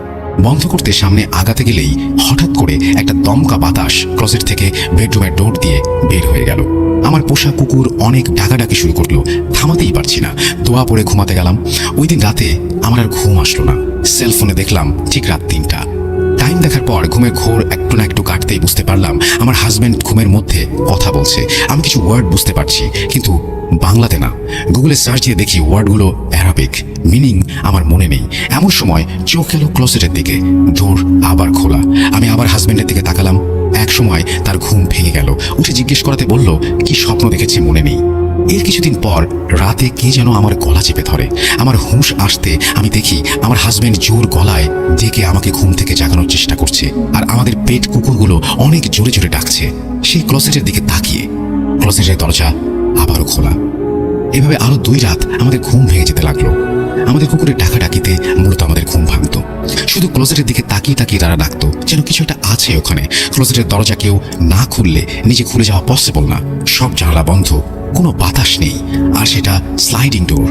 বন্ধ করতে সামনে আগাতে গেলেই হঠাৎ করে একটা দমকা বাতাস ক্লোজেট থেকে বেডরুমের ডোর দিয়ে বের হয়ে গেল। আমার পোষা কুকুর অনেক ডাকাডাকি শুরু করলো, থামাতেই পারছি না। দোয়া পড়ে ঘুমাতে গেলাম। ওই দিন রাতে আমার আর ঘুম আসলো না। সেলফোনে দেখলাম ঠিক রাত 3টা। টাইম দেখার পর ঘুমের ঘোর একটু না একটু কাটতেই বুঝতে পারলাম আমার হাজব্যান্ড ঘুমের মধ্যে কথা বলছে। আমি কিছু ওয়ার্ড বুঝতে পারছি, কিন্তু বাংলাতে না। গুগলে সার্চ দিয়ে দেখি ওয়ার্ডগুলো অ্যারাবিক, মিনিং আমার মনে নেই। এমন সময় চোখ এলো ক্লোজেটের দিকে, ডোর আবার খোলা। আমি আবার হাজব্যান্ডের দিকে তাকালাম। এক সময় তার ঘুম ভেঙে গেল। উঠে জিজ্ঞেস করাতে বলল কি স্বপ্ন দেখেছি মনে নেই। এর কিছুদিন পর রাতে কে যেন আমার গলা চেপে ধরে। আমার হুঁশ আসতে আমি দেখি আমার হাজব্যান্ড জোর গলায় ডেকে আমাকে ঘুম থেকে জাগানোর চেষ্টা করছে, আর আমাদের পেট কুকুরগুলো অনেক জোরে জোরে ডাকছে। সেই ক্লোজেটের দিকে তাকিয়ে ক্লোজেটের দরজা আবারও খোলা। এভাবে আরো 2 রাত আমাদের ঘুম ভেঙে যেতে লাগলো। আমাদের কুকুরের ডাকাডাকিতে মূলত আমাদের ঘুম ভাঙতো। শুধু ক্লোজেটের দিকে তাকিয়ে তাকিয়ে তারা ডাকতো যেন কিছু একটা আছে ওখানে। ক্লোজেটের দরজা কেউ না খুললে নিজে খুলে যাওয়া পসিবল না। সব জানালা বন্ধ, কোনো বাতাস নেই, আর সেটা স্লাইডিং ডোর।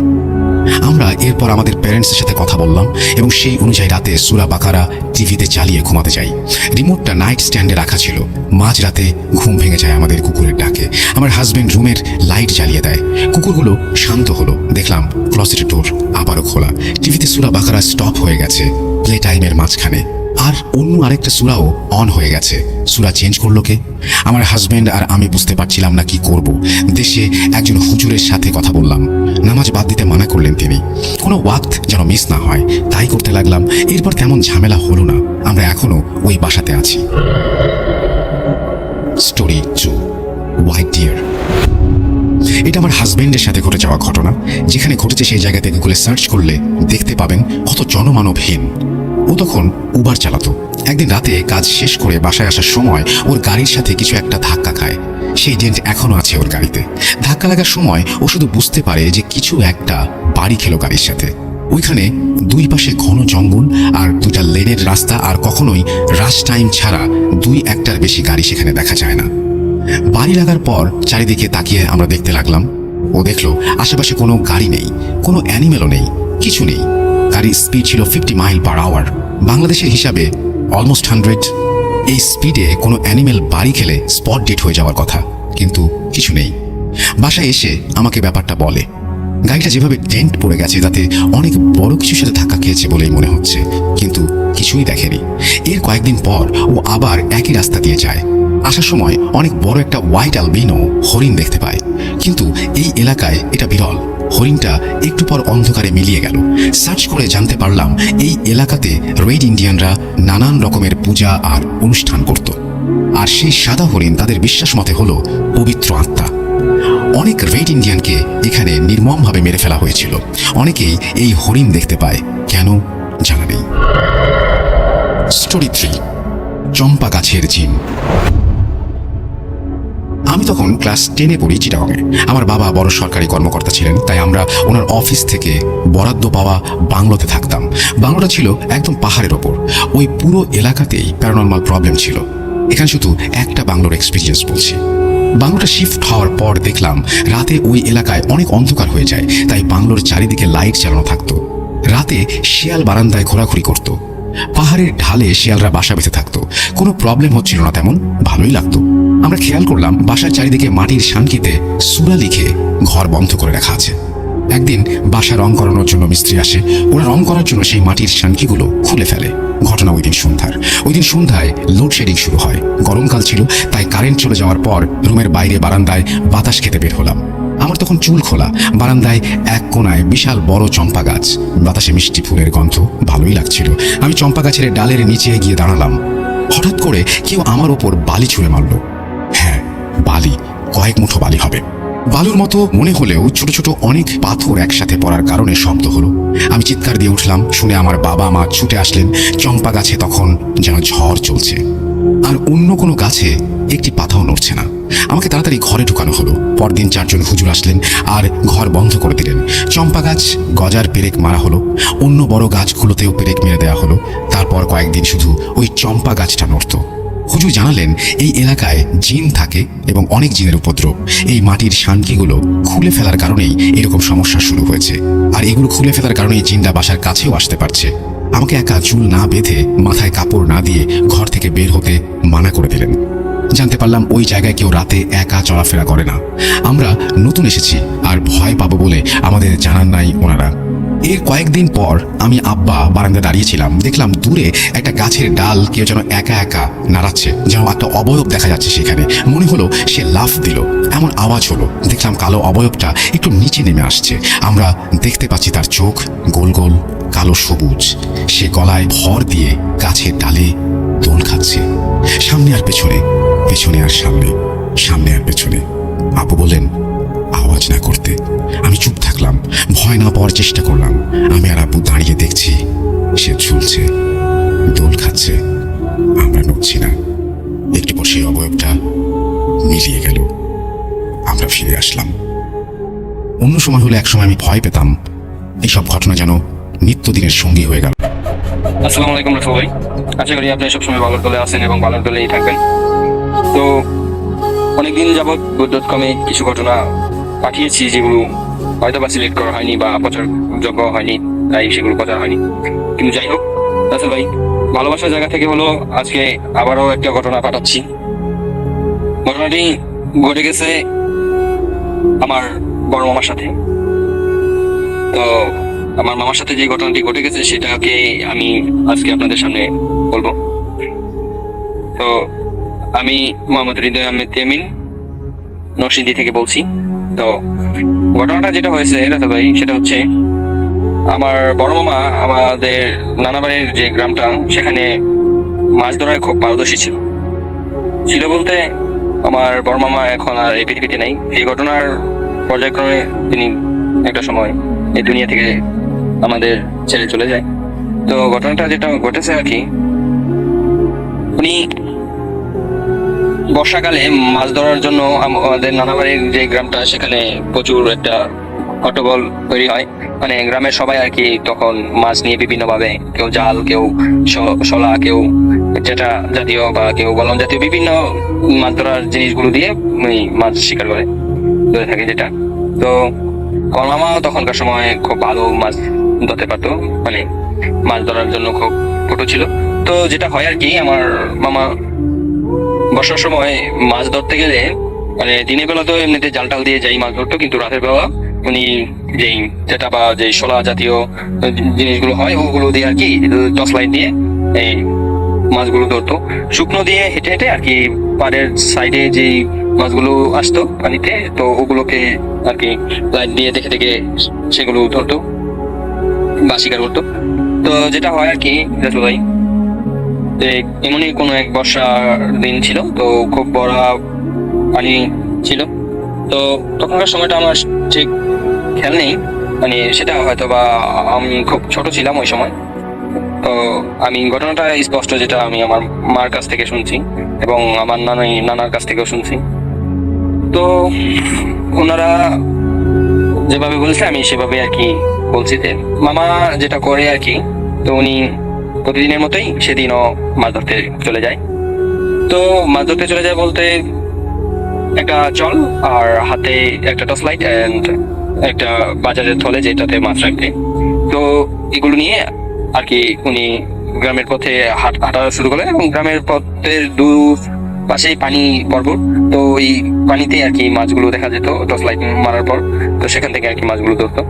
আমরা এরপর আমাদের প্যারেন্টসের সাথে কথা বললাম এবং সেই অনুযায়ী রাতে সূরা বাকারা টিভিতে চালিয়ে ঘুমাতে যাই। রিমোটটা নাইট স্ট্যান্ডে রাখা ছিল। মাঝরাতে ঘুম ভেঙে যায় আমাদের কুকুরের ডাকে। আমার হাজব্যান্ড রুমের লাইট জ্বালিয়ে দেয়। কুকুরগুলো শান্ত হলো। দেখলাম ক্লোজেটের ডোর আবারও খোলা। টিভিতে সূরা বাকারা স্টপ হয়ে গেছে প্লে টাইমের মাঝখানে, আর অন্য আরেকটা সূরাও অন হয়ে গেছে। সূরা চেঞ্জ করলো কে? আমার হাজব্যান্ড আর আমি বুঝতে পারছিলাম না কি করব। দেশে একজন হুজুরের সাথে কথা বললাম। নামাজ বাদ দিতে মানা করলেন তিনি, কোনো ওয়াক্ত যেন মিস না হয়। তাই করতে লাগলাম। এরপর তেমন ঝামেলা হলো না। আমরা এখনো ওই বাসাতে আছি। Story 2, white deer. এটা আমার হাজব্যান্ডের সাথে ঘটে যাওয়া ঘটনা। যেখানে ঘটেছে সেই জায়গাতে গুগলে সার্চ করলে দেখতে পাবেন কত জনমানবহীন। ও তখন উবার চালাতো। একদিন রাতে কাজ শেষ করে বাসায় আসার সময় ওর গাড়ির সাথে কিছু একটা ধাক্কা খায়। সেই ডেন্ট এখনো আছে ওর গাড়িতে। ধাক্কা লাগার সময় ও শুধু বুঝতে পারে যে কিছু একটা বাড়ি খেলো গাড়ির সাথে। ওইখানে 2 পাশে ঘন জঙ্গল আর 2টা লেনের রাস্তা, আর কখনোই রাশ টাইম ছাড়া 2-1টার বেশি গাড়ি সেখানে দেখা যায় না। বাড়ি লাগার পর চারিদিকে তাকিয়ে আমরা দেখতে লাগলাম ও দেখলো আশেপাশে কোনো গাড়ি নেই, কোনো অ্যানিমেলও নেই, কিছু নেই। গাড়ির স্পিড ছিল 50 মাইল পার আওয়ার, বাংলাদেশের হিসাবে অলমোস্ট 100। এই স্পিডে কোনো অ্যানিমেল বাড়ি খেলে স্পট ডেট হয়ে যাওয়ার কথা, কিন্তু কিছু নেই। বাসায় এসে আমাকে ব্যাপারটা বলে। গাড়িটা যেভাবে ডেন্ট পড়ে গেছে তাতে অনেক বড় কিছুর সাথে ধাক্কা খেয়েছে বলেই মনে হচ্ছে, কিন্তু কিছুই দেখেনি। এর কয়েকদিন পর ও আবার একই রাস্তা দিয়ে যায়। আসার সময় অনেক বড় একটা হোয়াইট অ্যালবিনো হরিণ দেখতে পায়, কিন্তু এই এলাকায় এটা বিরল। হরিণটা একটু পর অন্ধকারে মিলিয়ে গেল। সার্চ করে জানতে পারলাম এই এলাকাতে রেড ইন্ডিয়ানরা নানান রকমের পূজা আর অনুষ্ঠান করত, আর সেই সাদা হরিণ তাদের বিশ্বাস মতে হলো পবিত্র আত্মা। অনেক রেড ইন্ডিয়ানকে এখানে নির্মমভাবে মেরে ফেলা হয়েছিল। অনেকেই এই হরিণ দেখতে পায়, কেন জানা নেই। স্টোরি 3, চম্পা গাছের জিন। আমি তখন ক্লাস 10-এ পড়ি চিটাগংয়ে। আমার বাবা বড় সরকারি কর্মকর্তা ছিলেন, তাই আমরা ওনার অফিস থেকে বরাদ্দ পাওয়া বাংলোতে থাকতাম। বাংলোটা ছিল একদম পাহাড়ের ওপর। ওই পুরো এলাকাতেই প্যারানর্মাল প্রবলেম ছিল। এখানে শুধু একটা বাংলোর এক্সপিরিয়েন্স বলছি। বাংলোটা শিফট হওয়ার পর দেখলাম রাতে ওই এলাকায় অনেক অন্ধকার হয়ে যায়, তাই বাংলোর চারিদিকে লাইট চালানো থাকতো। রাতে শিয়াল বারান্দায় ঘোরাঘুরি করত। পাহাড়ের ঢালে শিয়ালরা বাসা বেঁধে থাকতো। কোনো প্রবলেম হচ্ছিল না তেমন, ভালোই লাগতো। আমরা খেয়াল করলাম বাসার চারিদিকে মাটির সানকিতে সূরা লিখে ঘর বন্ধ করে রাখা আছে। একদিন বাসা রং করানোর জন্য মিস্ত্রি আসে। ওরা রং করার জন্য সেই মাটির সানকিগুলো খুলে ফেলে। ঘটনা ওই দিন সন্ধ্যায় লোডশেডিং শুরু হয়। গরমকাল ছিল, তাই কারেন্ট চলে যাওয়ার পর রুমের বাইরে বারান্দায় বাতাস খেতে বের হলাম। আমার তখন চুল খোলা। বারান্দায় এক কোনায় বিশাল বড় চম্পা গাছ, বাতাসে মিষ্টি ফুলের গন্ধ, ভালোই লাগছিল। আমি চম্পা গাছের ডালের নিচে গিয়ে দাঁড়ালাম। হঠাৎ করে কেউ আমার ওপর বালি ছুঁড়ে মারল। হ্যাঁ, বালি, কয়েক মুঠো বালি হবে। বালুর মতো মনে হলেও ছোট ছোট অনেক পাথর একসাথে পড়ার কারণে শব্দ হলো। আমি চিৎকার দিয়ে উঠলাম। শুনে আমার বাবা মা ছুটে আসলেন। চম্পা গাছে তখন যেন ঝড় চলছে, আর অন্য কোনো গাছে একটি পাতাও নড়ছে না। আমাকে তাড়াতাড়ি ঘরে ঢুকানো হলো। পরদিন 4 জন হুজুর আসলেন আর ঘর বন্ধ করে দিলেন। চম্পা গাছ গজার পেরেক মারা হলো, অন্য বড় গাছগুলোতেও পেরেক মেরে দেওয়া হলো। তারপর কয়েকদিন শুধু ওই চম্পা গাছটা নড়ত। হুজুর জানালেন এই এলাকায় জিন থাকে এবং অনেক জিনের উপদ্রব। এই মাটির সানকিগুলো খুলে ফেলার কারণেই এরকম সমস্যা শুরু হয়েছে, আর এগুলো খুলে ফেলার কারণেই জিনরা বাসার কাছেও আসতে পারছে। আমাকে একা চুল না বেঁধে, মাথায় কাপড় না দিয়ে ঘর থেকে বের হতে মানা করে দিলেন। জানতে পারলাম ওই জায়গায় কেউ রাতে একা চলাফেরা করে না। আমরা নতুন এসেছি আর ভয় পাবো বলে আমাদের জানান নাই ওনারা। এর কয়েকদিন পর আমি আব্বা বারান্দায় দাঁড়িয়েছিলাম। দেখলাম দূরে একটা গাছের ডাল কেউ যেন একা একা নাড়াচ্ছে, যেন একটা অবয়ব দেখা যাচ্ছে সেখানে। মনে হলো সে লাফ দিল, এমন আওয়াজ হলো। দেখলাম কালো অবয়বটা একটু নিচে নেমে আসছে। আমরা দেখতে পাচ্ছি তার চোখ গোল গোল কালো সবুজ। সে গলায় ভর দিয়ে গাছের ডালে দোল খাচ্ছে, সামনে আর পেছনে, পেছনে আর সামনে, সামনে আর পেছনে। আপু বললেন আওয়াজ না করতে। আমি চুপ থাকলাম, ভয় না পাওয়ার চেষ্টা করলাম। আমি আর আব্বু দাঁড়িয়ে দেখছি, সে ঝুলছে, দোল খাচ্ছে, আমরা নড়ছি না। একটু পর সেই অবয়বটা মিলিয়ে গেল। আমরা ফিরে আসলাম। অন্য সময় হলে একসময় আমি ভয় পেতাম, এইসব ঘটনা যেন নিত্যদিনের সঙ্গী হয়ে গেল। আসসালামু আলাইকুম রাফা ভাই, আশা করি আপনি সবসময় ভালো দলে আছেন এবং ভালো দলেই থাকবেন। তো অনেকদিন যাবৎ বুদ্ধ.com-এ কিছু ঘটনা পাঠিয়েছি যেগুলো হয়তো বা সিলেক্ট করা হয়নি বা প্রচারযোগ্য হয়নি, তাই সেগুলো প্রচার হয়নি। কিন্তু যাই হোক রাসেল ভাই, ভালোবাসার জায়গা থেকে হলো আজকে আবারও একটা ঘটনা পাঠাচ্ছি। ঘটনাটি ঘটে গেছে আমার বড় মামার সাথে। তো আমার মামার সাথে যে ঘটনাটি ঘটে গেছে সেটাকে আমি আজকে আপনাদের সামনে বলবো। তো আমি মোহাম্মদ হৃদয় আহমেদ ইয়ামিন নরসিংদী থেকে বলছি। তো ঘটনাটা যেটা হয়েছে রাসেল ভাই, সেটা হচ্ছে আমার বড় মামা আমাদের নানাবাড়ির যে গ্রামটা, সেখানে মাছ ধরায় খুব পারদর্শী ছিল বলতে আমার বড় মামা এখন আর এই পৃথিবীতে নেই। এই ঘটনার পর্যায়ক্রমে তিনি একটা সময় এই দুনিয়া থেকে আমাদের ছেড়ে চলে যায়। তো ঘটনাটা যেটা ঘটেছে আর কি, উনি বর্ষাকালে মাছ ধরার জন্য আমাদের নানাবাড়ির যে গ্রামটা, সেখানে প্রচুর একটা হট্টগোল তৈরি হয়। মানে গ্রামের সবাই আর কি তখন মাছ নিয়ে বিভিন্ন ভাবে, কেউ জাল, কেউ শলা, কেউ যেটা জাতীয় বা কেউ বলন জাতীয় বিভিন্ন মাছ ধরার জিনিসগুলো দিয়ে মাছ শিকার করে থাকে যেটা। তো আমার মামা তখনকার সময় খুব ভালো মাছ ধরতে পারতো, মানে মাছ ধরার জন্য খুব পটু ছিল। তো যেটা হয় আর কি, আমার মামা বর্ষার সময় মাছ ধরতে গেলে মানে দিনের বেলা তো এমনিতে জাল টাল দিয়ে যাই মাছ ধরতো, কিন্তু রাতের বেলা উনি যেই যেটা বা যে শোলা জাতীয় জিনিসগুলো হয় ওগুলো দিয়ে আর কি টর্চ লাইট দিয়ে এই মাছগুলো ধরতো। শুকনো দিয়ে হেঁটে হেঁটে আর কি পাড়ের সাইডে যেই মাছগুলো আসতো পানিতে, তো ওগুলোকে আর কি লাইট দিয়ে দেখে দেখে সেগুলো ধরতো বা শিকার করতো। তো যেটা হয় আর কি রাসেল ভাই, যে এমনই কোনো এক বর্ষার দিন ছিল, তো খুব বড় পানি ছিল। তো তখনকার সময়টা আমার ঠিক খেয়াল নেই, মানে সেটা হয়তো বা আমি খুব ছোট ছিলাম ওই সময়। তো আমি ঘটনাটা স্পষ্ট যেটা আমি আমার মার কাছ থেকে শুনছি এবং আমার নানার কাছ থেকেও শুনছি। তো ওনারা যেভাবে বলছে আমি সেভাবে আর কি বলছি যে মামা যেটা করে আর কি, তো উনি প্রতিদিনের মতোই সেদিনও মাছ ধরতে চলে যায়। তো মাছ ধরতে চলে যায় বলতে একটা জল আর হাতে একটা টর্চ লাইট এন্ড একটা বাজারের থলে যেটাতে মাছ রাখবে। তো এগুলো নিয়ে আর কি উনি গ্রামের পথে হাঁটা শুরু করলেন এবং গ্রামের পথের দু পাশেই পানি পর্বত। তো ওই পানিতে আর কি মাছগুলো দেখা যেত টর্চ লাইট মারার পর। তো সেখান থেকে আর কি মাছগুলো ধরতো।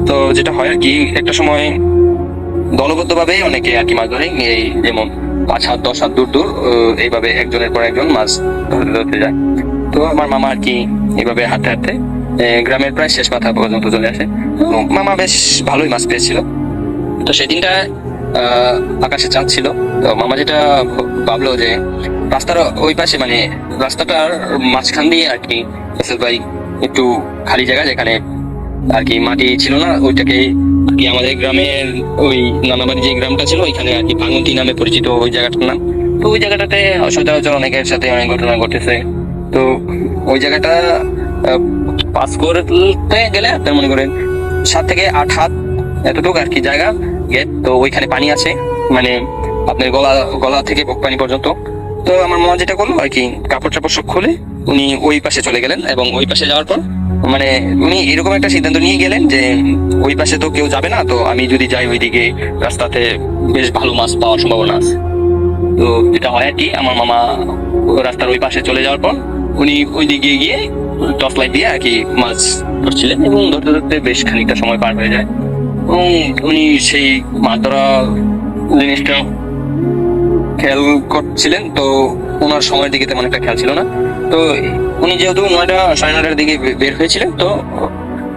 তো যেটা হয় আর কি, একটা সময় দলবদ্ধ ভাবে অনেকে আর কি মাছ ধরে, এই যেমন 5 হাত 10 হাত দূর দূর এইভাবে একজনের পর একজন মাছ ধরতে ধরতে যায়। তো আমার মামা আর কি এইভাবে হাঁটতে হাঁটতে গ্রামের প্রায় শেষ মাথা পর্যন্ত চলে আসে। তো মামা বেশ ভালোই মাছ পেয়েছিল। তো সেদিনটা আকাশে চাঁদ ছিল। তো মামা যেটা ভাবলো যে রাস্তার ওই পাশে মানে রাস্তাটার মাঝখান দিয়ে আর কি রাসেল ভাই একটু খালি জায়গা যেখানে আর কি মাটি ছিল না, ওইটাকে আর কি আমাদের গ্রামের ওই নানাবাড়ি যে গ্রামটা ছিল ওইখানে আর কি ভাঙতি নামে পরিচিত ওই জায়গাটার নাম। তো ওই জায়গাটাতে সচরাচর অনেকের সাথে অনেক ঘটনা ঘটেছে। তো ওই জায়গাটা পাস করতে গেলে আপনার মনে করেন 7 থেকে 8 হাত এতটুকু আর কি জায়গা গেট। তো ওইখানে পানি আছে, মানে আপনার গলা গলা থেকে বুক পানি পর্যন্ত। তো আমার মামা যেটা করলো আর কি কাপড় চাপড় সব খুলে উনি ওই পাশে চলে গেলেন এবং ওই পাশে যাওয়ার পর মানে উনি এরকম একটা সিদ্ধান্ত নিয়ে গেলেন যে ওই পাশে তো কেউ যাবে না, তো আমি যদি যাই ওইদিকে রাস্তাতে বেশ ভালো মাছ পাওয়ার সম্ভাবনা আছে। তো যেটা হয় আর কি, আমার মামা রাস্তার ওই পাশে চলে যাওয়ার পর উনি ওই দিকে গিয়ে টর্চ লাইট দিয়ে আর কি মাছ ধরছিলেন এবং ধরতে ধরতে বেশ খানিকটা সময় পার হয়ে যায় এবং উনি সেই মাছ ধরা জিনিসটা খেয়াল করছিলেন। তো ওনার সময়ের দিকে তেমন একটা খেয়াল ছিল না। তো উনি যেহেতু 9টা সাড়ে 9টার দিকে বের হয়েছিলেন, তো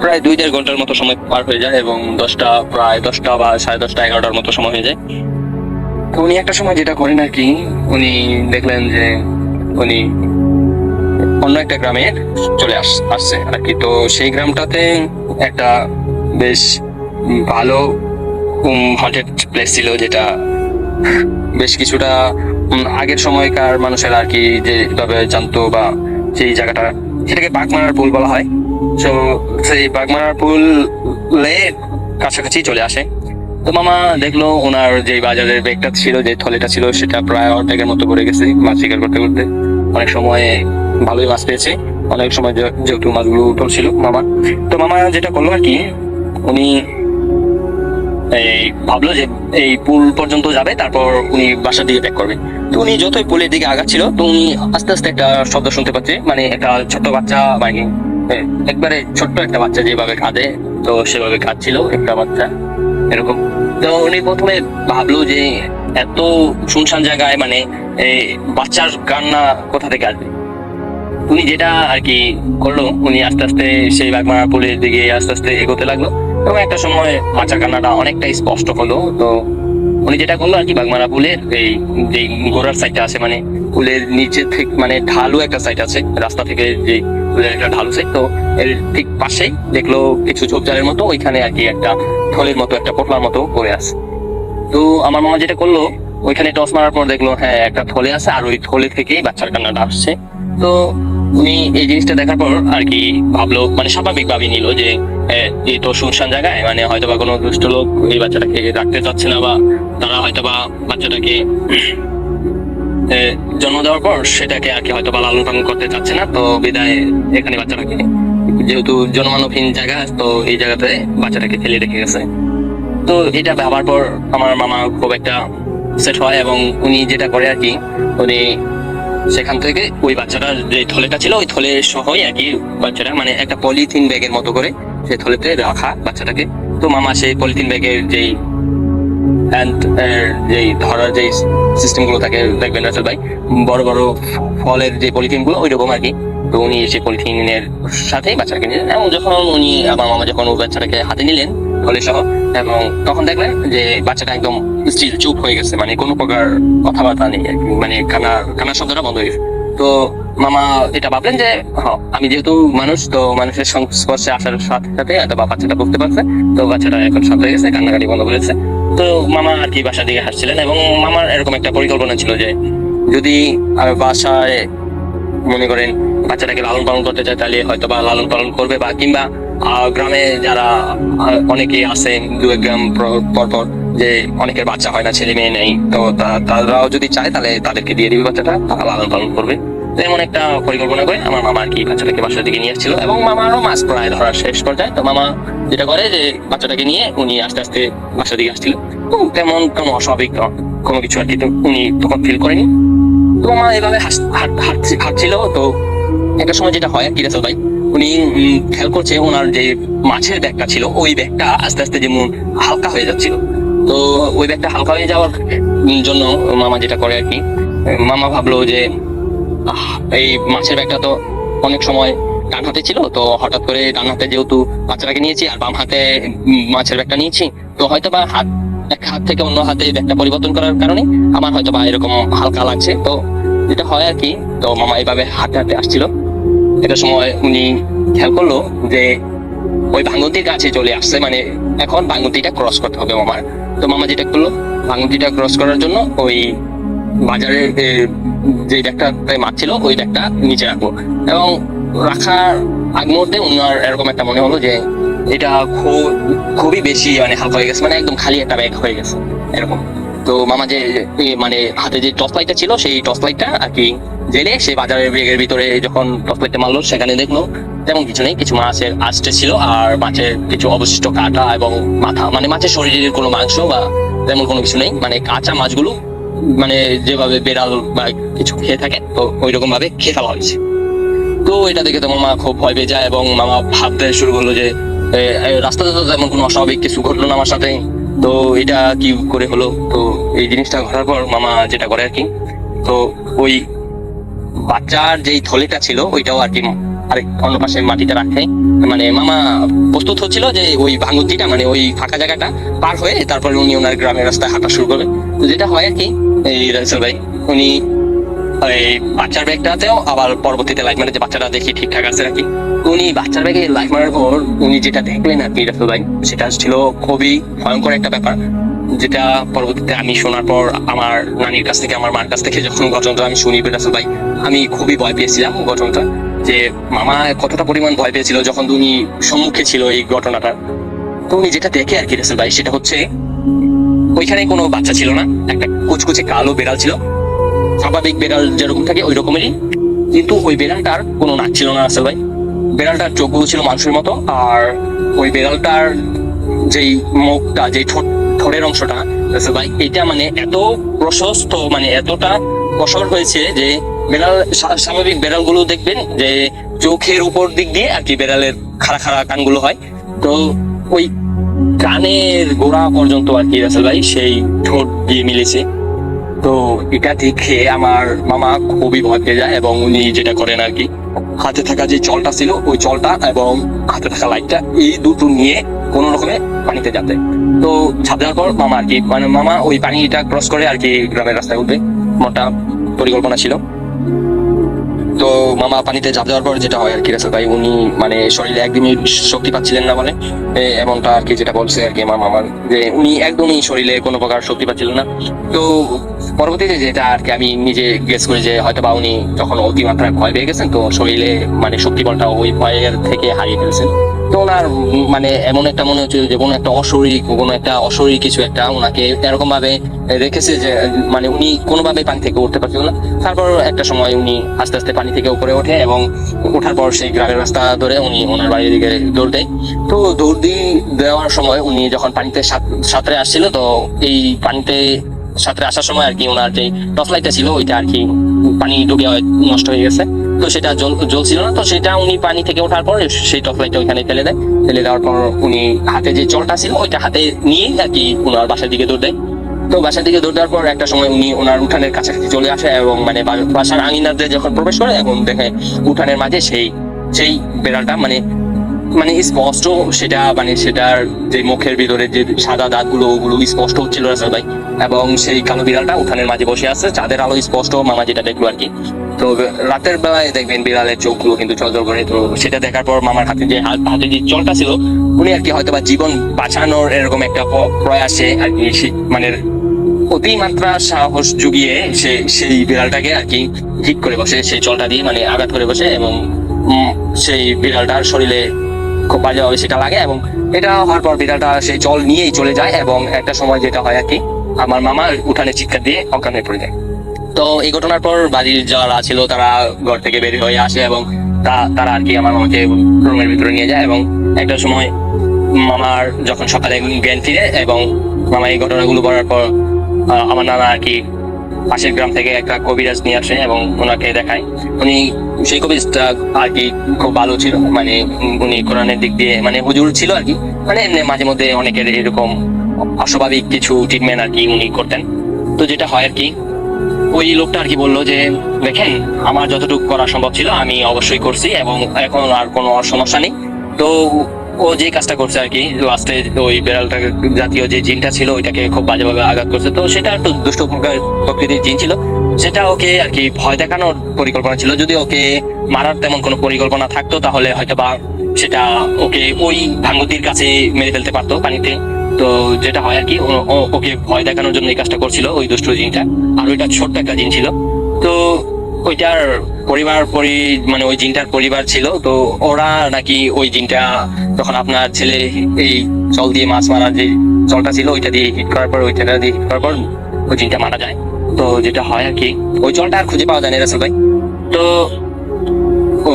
প্রায় 2-1.5 ঘন্টার মতো সময় পার হয়ে যায় এবং প্রায় 10টা বা সাড়ে 10টা 11টার মতো সময় হয়ে যায়। তো উনি একটা সময় যেটা করেন আর কি, উনি দেখলেন যে উনি অন্য একটা গ্রামে চলে আসছে আর কি। তো সেই গ্রামটাতে একটা বেশ ভালো হন্টেড প্লেস ছিল, যেটা বেশ কিছুটা আগের সময়কার মানুষেরা আর কি যেভাবে জানতো বা সেই জায়গাটা, সেটাকে বাঘমারার পুল বলা হয়। তো সেই বাঘমারার পুলের কাছাকাছি চলে আসে। তো মামা দেখলো ওনার যে বাজারের ব্যাগটা ছিল, যে থলেটা ছিল, সেটা প্রায় অর্ধেকের মতো পড়ে গেছে মাছ শিকার করতে করতে। অনেক সময় ভালোই মাছ পেয়েছে, অনেক সময় যেহেতু মাছগুলো উঠছিল মামা। তো মামা যেটা করলো আর কি, উনি এই ভাবলো যে এই পুল পর্যন্ত যাবে, তারপর উনি বাসার দিকে ব্যাক করবে। তো উনি যতই পুলের দিকে আগাচ্ছিল, তো উনি আস্তে আস্তে একটা শব্দ শুনতে পাচ্ছে, মানে একটা ছোট্ট বাচ্চা, মানে একবারে ছোট্ট একটা বাচ্চা যেভাবে কাঁদে, তো সেভাবে কাঁদছিল একটা বাচ্চা এরকম। তো উনি প্রথমে ভাবলো যে এত শুনশান জায়গায় মানে এই বাচ্চার কান্না কোথা থেকে আসবে। উনি যেটা আর কি করলো, উনি আস্তে আস্তে সেই বাগমারা পুলের দিকে আস্তে আস্তে এগোতে লাগলো এবং একটা সময় বাচ্চার কান্নাটা অনেকটা স্পষ্ট হলো। তো উনি যেটা করলো আর কি, বাগমারা পুলের এই যে গোড়ার সাইডটা আছে, মানে পুলের নিচে থেকে মানে ঢালু একটা সাইড আছে রাস্তা থেকে, যে পুলের একটা ঢালু সাইড, তো এর ঠিক পাশেই দেখলো কিছু ঝোপঝাড়ের মতো, ওইখানে আর কি একটা থলের মতো, একটা পোটলার মতো পড়ে আছে। তো আমার মামা যেটা করলো, ওইখানে টস মারার পর দেখলো হ্যাঁ একটা থলে আছে, আর ওই থলে থেকেই বাচ্চার কান্নাটা আসছে। তো উনি এই জিনিসটা দেখার পর আর কি ভাবলো, মানে স্বাভাবিক ভাবে নিল যে এই তো শুনশান জায়গায়, মানে হয়তো বা কোনো দুষ্ট লোক এই বাচ্চাটাকে রাখতে চাচ্ছে না, বা তারা হয়তো বা বাচ্চাটাকে জন্ম দেওয়ার পর সেটাকে আর কি হয়তো বা লালন পালন করতে চাচ্ছে না, তো বিদায় এখানে বাচ্চাটাকে যেহেতু জনমানবহীন জায়গা, তো এই জায়গাতে বাচ্চাটাকে ফেলে রেখে গেছে। তো এটা ভাবার পর আমার মামা খুব একটা সেট হয় এবং উনি যেটা করে আর কি, উনি সেখান থেকে ওই বাচ্চাটার যে থলেটা ছিল ওই থলে সহই আর কি বাচ্চাটা মানে একটা পলিথিন ব্যাগের মতো করে সেই থলেতে রাখা বাচ্চাটাকে। তো মামা সেই পলিথিন ব্যাগের যেই হ্যান্ড যেই ধরার যেই সিস্টেম গুলো থাকে দেখবেন রাসেল ভাই, বড় বড় ফলের যে পলিথিন গুলো ওই রকম আর কি। তো উনি সেই পলিথিনের সাথে বাচ্চাটাকে নিলেন এবং যখন উনি আমার মামা যখন ওই বাচ্চাটাকে হাতে নিলেন ফলে সহ, এবং তখন দেখলেন যে বাচ্চাটা একদম স্টিল চুপ হয়ে গেছে, মানে কোনো প্রকার কথাবার্তা নেই আর কি, মানে কান্নার শব্দটা বন্ধ হয়ে গেছে। তো মামা এটা ভাবলেন যে আমি যেহেতু মানুষ, তো মানুষের সংস্পর্শে আসার সাথে সাথে অথবা বাচ্চাটা বুঝতে পারছে, তো বাচ্চাটা এখন শান্ত হয়ে গেছে, কান্নাকাটি বন্ধ করেছে। তো মামা আর কি বাসার দিকে হাসছিলেন এবং মামার এরকম একটা পরিকল্পনা ছিল যে যদি বাসায় মনে করেন বাচ্চাটাকে লালন পালন করতে চায় তাহলে হয়তো বা লালন পালন করবে, বা কিংবা গ্রামে যারা অনেকে আছে দু এক গ্রাম পর পর যে অনেকের বাচ্চা হয় না, ছেলে মেয়ে নেই, তো তারাও যদি চায় তাহলে তাদেরকে দিয়ে দিবে বাচ্চাটা, তারা লালন পালন করবে। তো এমন একটা পরিকল্পনা করে আমার মামা আর কি বাচ্চাটাকে বাসার দিকে নিয়ে আসছিল এবং মামারও মাছ প্রায় ধরার শেষ পর্যায়ে। তো মামা যেটা করে যে বাচ্চাটাকে নিয়ে উনি আস্তে আস্তে বাসার দিকে আসছিল। তো তেমন কোনো অস্বাভাবিক কোনো কিছু আর কি তো উনি তখন ফিল করেনি। তো মামা এভাবে হাঁটছিল। তো একটা সময় যেটা হয় আর কি রাসেল ভাই, উনি খেয়াল করছে ওনার যে মাছের ব্যাগটা ছিল ওই ব্যাগটা আস্তে আস্তে যেমন হালকা হয়ে যাচ্ছিল। তো ওই ব্যাগটা হালকা হয়ে যাওয়ার জন্য মামা যেটা করে আর কি, মামা ভাবলো যে এই মাছের ব্যাগটা তো অনেক সময় ডান হাতে ছিল, তো হঠাৎ করে ডান হাতে যেহেতু বাচ্চাটাকে নিয়েছি আর বাম হাতে মাছের ব্যাগটা নিয়েছি, তো হয়তো বা এক হাত থেকে অন্য হাতে ব্যাগটা পরিবর্তন করার কারণে আমার হয়তো বা এরকম হালকা লাগছে। তো যেটা হয় আর কি, তো মামা এইভাবে হাঁটতে হাঁটতে আসছিল। একটা সময় উনি খেয়াল করলো যে ওই ভাঙন্তির কাছে চলে আসছে, মানে এখন ভাঙন্তিটা ক্রস করতে হবে মামার। তো মামা যেটা করলো, ভাঙন্তিটা ক্রস করার জন্য ওই বাজারের যে ব্যাগটাতে মাছ ছিল ওই ব্যাগটা নিচে রাখবো, এবং রাখার আগ মুহূর্তে উনার এরকম একটা মনে হলো যে এটা খুবই বেশি মানে হালকা হয়ে গেছে, মানে একদম খালি একটা ব্যাগ হয়ে গেছে এরকম। তো মামা যে মানে হাতে যে টর্চ লাইটটা ছিল সেই টর্চ লাইটটা আর কি জেলে সে বাজারের ব্যাগের ভিতরে যখন টর্চ লাইটটা মারলো, সেখানে দেখলো তেমন কিছু নেই, কিছু মাছের আঁশটে ছিল আর মাছের কিছু অবশিষ্ট কাঁটা এবং মাথা, মানে মাছের শরীরের কোনো মাংস বা তেমন কোনো কিছু নেই, মানে কাঁচা মাছগুলো মানে যেভাবে বেড়াল বা কিছু খেয়ে থাকে তো ওই রকম ভাবে খেয়ে ফেলা হয়েছে। তো এটা দেখে তো মামা খুব ভয় পেয়ে যায় এবং মামা ভাবতে শুরু করলো যে রাস্তাতে তো তেমন কোনো অস্বাভাবিক কিছু ঘটলো না আমার সাথে, তো এটা কি করে হলো। তো এই জিনিসটা ঘটার পর মামা যেটা করে আর কি, তো ওই বাচ্চার যেই থলেটা ছিল ওইটাও আর কি আরেক অন্য পাশে মাটিতে রাখে, মানে মামা প্রস্তুত হচ্ছিল যে ওই ভাঙতিটা মানে ওই ফাঁকা জায়গাটা পার হয়ে তারপরে উনি ওনার গ্রামের রাস্তায় হাঁটা শুরু করে। তো যেটা হয় আর কি, এই রাসেল ভাই উনি এই বাচ্চার ব্যাগটাতেও আবার পরবর্তীতে লাইফ মানে যে বাচ্চাটা দেখি ঠিকঠাক আছে নাকি, উনি বাচ্চার ব্যাগে লাইফ মারার পর উনি যেটা দেখলেন আর কি রাসেল ভাই, সেটা ছিল খুবই ভয়ঙ্কর একটা ব্যাপার, যেটা পরবর্তীতে আমি শোনার পর আমার নানির কাছ থেকে আমার মার কাছ থেকে যখন ঘটনাটা আমি শুনি রাসেল ভাই, আমি খুবই ভয় পেয়েছিলাম ঘটনাটা, যে মামা কতটা পরিমাণ ভয় পেয়েছিল যখন উনি সম্মুখে ছিল এই ঘটনাটা। তো উনি যেটা দেখে আর কি রাসেল ভাই, সেটা হচ্ছে ওইখানে কোনো বাচ্চা ছিল না, একটা কুচকুচে কালো বেড়াল ছিল, স্বাভাবিক বেড়াল যেরকম থাকে ওই রকমেরই, কিন্তু ওই বেড়ালটার কোনো নাক ছিল না রাসেল ভাই, বেড়ালটার চোখগুলো ছিল মানুষের মতো, আর ওই বেড়ালটার যেই মুখটা যেই ঠোঁটের অংশটা রাসেল ভাই, এটা মানে এত প্রশস্ত মানে এতটা প্রসার হয়েছে যে বেড়াল স্বাভাবিক বেড়ালগুলো দেখবেন যে চোখের উপর দিক দিয়ে আর কি বেড়ালের খাড়া খাড়া কানগুলো হয়, তো ওই কানের গোড়া পর্যন্ত আর কি রাসেল ভাই সেই ঠোঁট দিয়ে মিলেছে। তো এটা দেখে আমার মামা খুবই ভয় পেয়ে যায় এবং উনি যেটা করেন আর কি, হাতে থাকা যে জলটা ছিল ওই জলটা এবং হাতে থাকা লাইটটা এই দুটো নিয়ে কোনো রকমে পানিতে যাতে, তো ঝাঁপ দেওয়ার পর মামা আর কি মানে মামা ওই পানিটা ক্রস করে আর কি গ্রামের রাস্তায় উঠবে, মোটা পরিকল্পনা ছিল। তো মামা পানিতে ঝাঁপ দেওয়ার পর যেটা হয় আর কি রাসেল ভাই, উনি মানে শরীরে একদমই শক্তি পাচ্ছিলেন না, বলে এমনটা আর কি যেটা বলছে আর কি আমার মামার, যে উনি একদমই শরীরে কোনো প্রকার শক্তি পাচ্ছিলেন না। তো পরবর্তীতে যেটা আর কি আমি নিজে গেস করি যে হয়তো বা উনি যখন অতিমাত্রায় ভয় পেয়ে গেছেন, তো শরীরে মানে শক্তি বলটা ওই ভয়ের থেকে হারিয়ে ফেলছেন। তো ওনার মানে এমন একটা মনে হচ্ছিল যে কোনো একটা অশরীর কিছু একটা ওনাকে এরকম ভাবে রেখেছে যে মানে উনি কোনোভাবে পানি থেকে উঠতে পারছিল না। তারপর একটা সময় উনি আস্তে আস্তে পানি থেকে উপরে ওঠে এবং ওঠার পর সেই গ্রামের রাস্তা ধরে উনি ওনার বাড়ির দিকে দৌড় দেয়। তো দৌড় দেওয়ার সময় উনি যখন পানিতে সাঁতরে আসছিল, তো এই পানিতে সাঁতরে আসার সময় আর কি ওনার যে টর্চ লাইটটা ছিল ওইটা আর কি পানি ঢুকে নষ্ট হয়ে গেছে। তো সেটা জ্বলছিল না, তো সেটা উনি পানি থেকে ওঠার পর সেই টর্চ লাইটটা ওইখানে ফেলে দেওয়ার পর উনি হাতে যে জলটা ছিল ওইটা হাতে নিয়ে আর কি ওনার বাসার দিকে দৌড় দেয়। তো বাসার দিকে দৌড় দেওয়ার পর একটা সময় উনি ওনার উঠানের কাছাকাছি চলে আসে এবং মানে বাসার আঙিনাতে যখন প্রবেশ করে এবং দেখে উঠানের মাঝে সেই বেড়ালটা মানে মানে স্পষ্ট সেটা মানে সেটার যে মুখের ভিতরে যে সাদা দাঁতগুলো ওগুলো স্পষ্ট হচ্ছিল রাসেল ভাই। এবং সেই কালো বিড়ালটা উঠানের মাঝে বসে আছে, চাঁদের আলো স্পষ্ট মামা যেটা দেখলো আর কি। তো রাতের বেলায় দেখবেন বিড়ালের চোখগুলো কিন্তু চলচল করে। তো সেটা দেখার পর মামার হাতে যে জলটা ছিল উনি আর কি হয়তো বা জীবন বাঁচানোর এরকম একটা প্রয়াসে আর কি মানে অতিমাত্রা সাহস জুগিয়ে সেই বিড়ালটাকে আর কি হিট করে বসে, সেই জলটা দিয়ে মানে আঘাত করে বসে এবং সেই বিড়ালটার শরীরে খুব বাজেভাবে সেটা লাগে এবং এটা হওয়ার পর বিড়ালটা সেই জল নিয়েই চলে যায় এবং একটা সময় যেটা হয় আর কি আমার মামা উঠানে চিৎকার দিয়ে অজ্ঞান হয়ে পড়ে যায়। তো এই ঘটনার পর বাড়ির যারা ছিল তারা ঘর থেকে বের হয়ে আসে এবং তারা আর কি আমার মামাকে রুমের ভিতরে নিয়ে যায় এবং একটা সময় মামার যখন সকালে জ্ঞান ফিরে এবং মামা এই ঘটনাগুলো বলার পর আমার নানা আর কি পাশের গ্রাম থেকে একটা কবিরাজ নিয়ে আসে এবং ওনাকে দেখায়। উনি সেই কবিরাজটা আর কি খুব ভালো ছিল, মানে উনি কোরআনের দিক দিয়ে মানে হুজুর ছিল আর কি, মানে মাঝে মধ্যে অনেকের এরকম অস্বাভাবিক কিছু ট্রিটমেন্ট আর কি উনি করতেন। তো যেটা হয় আর কি ওই লোকটা আর কি বললো যে দেখেন আমার যতটুকু করা সম্ভব ছিল আমি অবশ্যই করছি এবং এখন আর কোনো সমস্যা নেই। তো ও যে কাজটা করছে আর কি লাস্টে ওই বেড়ালটা জাতীয় যে জিনটা ছিল ওইটাকে খুব বাজেভাবে আঘাত করছে। তো সেটা একটু দুষ্ট প্রকৃতির জিন ছিল, সেটা ওকে আর কি ভয় দেখানোর পরিকল্পনা ছিল। যদি ওকে মারার তেমন কোনো পরিকল্পনা থাকতো তাহলে হয়তো বা সেটা ওকে ওই ভাঙ্গতির কাছে মেরে ফেলতে পারতো পানিতে। তো যেটা হয় আর কি ওকে ভয় দেখানোর জন্য এই কাজটা করছিল ওই দুষ্ট জিনটা। আর ওইটা ছোট্ট একটা জিন ছিল। তো ওইটার মানে ওই জিনটার পরিবার ছিল। তো ওরা নাকি ওই জিনটা যখন আপনার ছেলে এই জল দিয়ে মাছ মারার যে জলটা ছিল ওইটা দিয়ে হিট করার পর ওই জিনটা মারা যায়। তো যেটা হয় আর কি ওই জলটা আর খুঁজে পাওয়া যায় না রাসেল ভাই। তো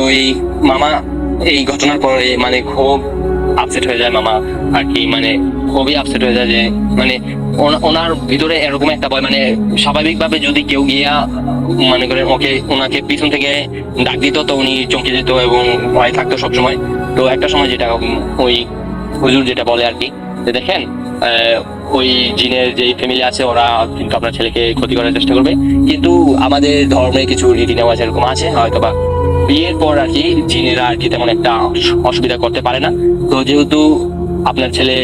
ওই মামা এই ঘটনার পরে মানে খুব আপসেট হয়ে যায় মামা আর কি, মানে খুবই আপসেট হয়ে যায় যে মানে ওনার ভিতরে এরকম একটা ভয়, মানে স্বাভাবিকভাবে যদি কেউ গিয়া মনে করেন ওনাকে পিছন থেকে ডাক দিত তো উনি চমকে যেত এবং ভয় থাকতো সবসময়। তো একটা সময় যেটা ওই হুজুর যেটা বলে আর কি যে দেখেন ওই জিনের যে ফ্যামিলি আছে ওরা কিন্তু আপনার ছেলেকে ক্ষতি করার চেষ্টা করবে, কিন্তু আমাদের ধর্মে কিছু রীতি নেওয়া এরকম আছে হয়তো বা বিয়ের পর আর কি জিনেরা আর কি তেমন একটা অসুবিধা করতে পারে না। তো যেহেতু আপনার ছেলে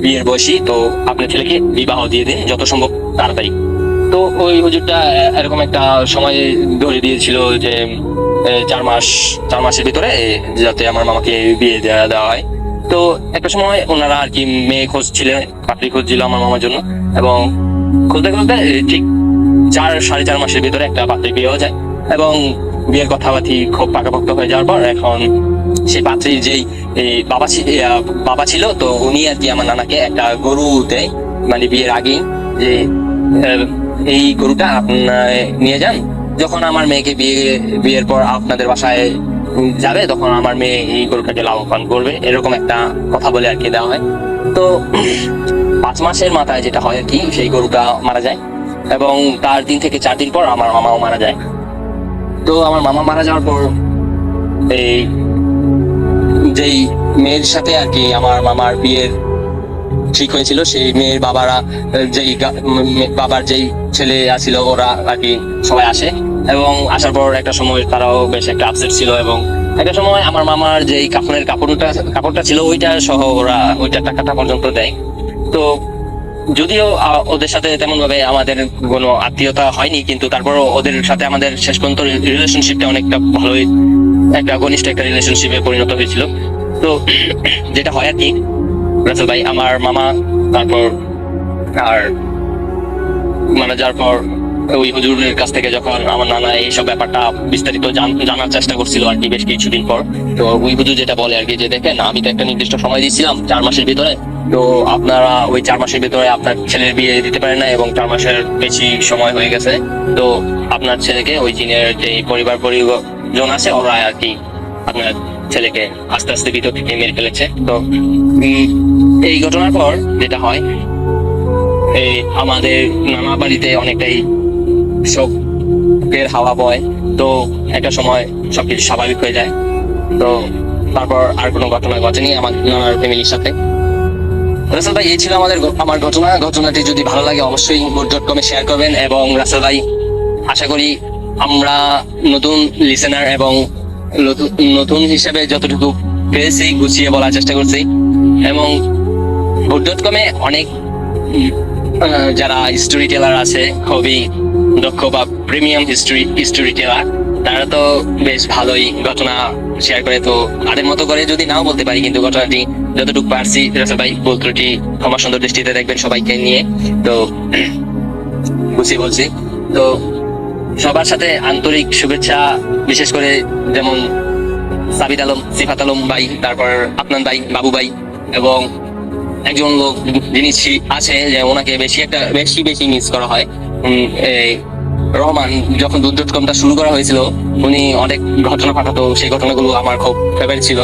বিয়ের বয়সী তো আপনার ছেলেকে বিবাহ দিয়ে দিন যত সম্ভব তাড়াতাড়ি। তো ওই হুজুরটা এরকম একটা সময় ধরে দিয়েছিল যে 4 মাসের ভিতরে যাতে আমার মামাকে বিয়ে দেওয়া হয়। তো একটা সময় ওনারা আর কি মেয়ে খুঁজছিলেন, পাত্রী খুঁজছিল আমার মামার জন্য এবং খুঁজতে খুঁজতে ঠিক 4-4.5 মাসের ভিতরে একটা পাত্রী বিয়ে হয়ে যায় এবং বিয়ের কথাবার্তি খুব পাকাপোক্ত হয়ে যাওয়ার পর এখন সেই পাত্রীর যেই বাবা ছিল তো উনি আর কি আমার নানাকে একটা গরু দেয় মানে বিয়ের আগেই যে এই গরুটা আপনার নিয়ে যান, যখন আমার মেয়েকে বিয়ের পর আপনাদের বাসায় যাবে তখন আমার মেয়ে এই গরুটাকে লালন পালন করবে, এরকম একটা কথা বলে আর কি দেওয়া হয়। তো 5 মাসের মাথায় যেটা হয় আর কি সেই গরুটা মারা যায় এবং তার 3 থেকে 4 দিন পর আমার মামাও মারা যায়। তো আমার মামা মারা যাওয়ার পর এই যেই মেয়ের সাথে আর কি আমার মামার বিয়ের ঠিক হয়েছিল সেই মেয়ের বাবার যেই ছেলে আছিল ওরা আর কি সবাই আসে এবং আসার পর একটা সময় তারাও বেশ একটা আপসেট ছিল এবং একটা সময় আমার মামার যেই কাপড়টা ছিল ওইটা সহ ওরা ওইটা টাকাটা পর্যন্ত দেয়। তো যদিও ওদের সাথে তেমন ভাবে আমাদের কোনো আত্মীয়তা হয়নি কিন্তু তারপরও ওদের সাথে আমাদের শেষ পর্যন্ত রিলেশনশিপটা অনেকটা ভালোই একটা ঘনিষ্ঠ একটা রিলেশনশিপে পরিণত হয়েছিল। তো যেটা হয় আর কি রাসেল ভাই আমার মামা তারপর আর মারা যাওয়ার পর ওই হুজুরের কাছ থেকে যখন আমার নানা এইসব ব্যাপারটা বিস্তারিত জানার চেষ্টা করছিল আর কি বেশ কিছুদিন পর। তো ওই হুজুর যেটা বলে আর কি, যে দেখেন আমি তো একটা নির্দিষ্ট সময় দিয়েছিলাম 4 মাসের ভিতরে, তো আপনারা ওই 4 মাসের ভিতরে আপনার ছেলের বিয়ে দিতে পারেন না এবং 4 মাসের বেশি সময় হয়ে গেছে। তো আপনার ছেলেকে ওই জিনের যে পরিজন আছে ওরা আর কি আপনার ছেলেকে আস্তে আস্তে ভিতর থেকে মেরে ফেলেছে। তো এই ঘটনার পর যেটা হয়, এই আমাদের নানা বাড়িতে অনেকটাই শোকের হাওয়া বয়। তো একটা সময় সবকিছু স্বাভাবিক হয়ে যায়। তো তারপর আর কোনো ঘটনা ঘটেনি আমার নানার ফ্যামিলির সাথে। রাসেল ভাই, এই ছিল আমার ঘটনাটি যদি ভালো লাগে অবশ্যই mood.com-এ শেয়ার করবেন। এবং রাসেল ভাই, আশা করি আমরা নতুন লিসেনার এবং নতুন হিসেবে যতটুকু পেরেছি গুছিয়ে বলার চেষ্টা করছি। এবং mood.com-এ অনেক যারা স্টোরি টেলার আছে, খুবই দক্ষ বা প্রিমিয়াম স্টোরি টেলার, তারা তো বেশ ভালোই ঘটনা শেয়ার করে। তো তাদের মতো করে যদি নাও বলতে পারি, কিন্তু ঘটনাটি যতটুকু পারছি রাসেল ভাই ভুল ত্রুটি ক্ষমা সুন্দর দৃষ্টিতে দেখবেন সবাইকে নিয়ে। তো বুঝি বলছি। তো সবার সাথে আন্তরিক শুভেচ্ছা, বিশেষ করে যেমন সাবিত আলম, সিফাত আলম ভাই, তারপর আপনার ভাই, বাবু ভাই, এবং একজন লোক যিনি আছে যে ওনাকে বেশি মিস করা হয়, এই রহমান। যখন দুধ.com-টা শুরু করা হয়েছিল উনি অনেক ঘটনা পাঠাতো, সেই ঘটনাগুলো আমার খুব ফেভারিট ছিল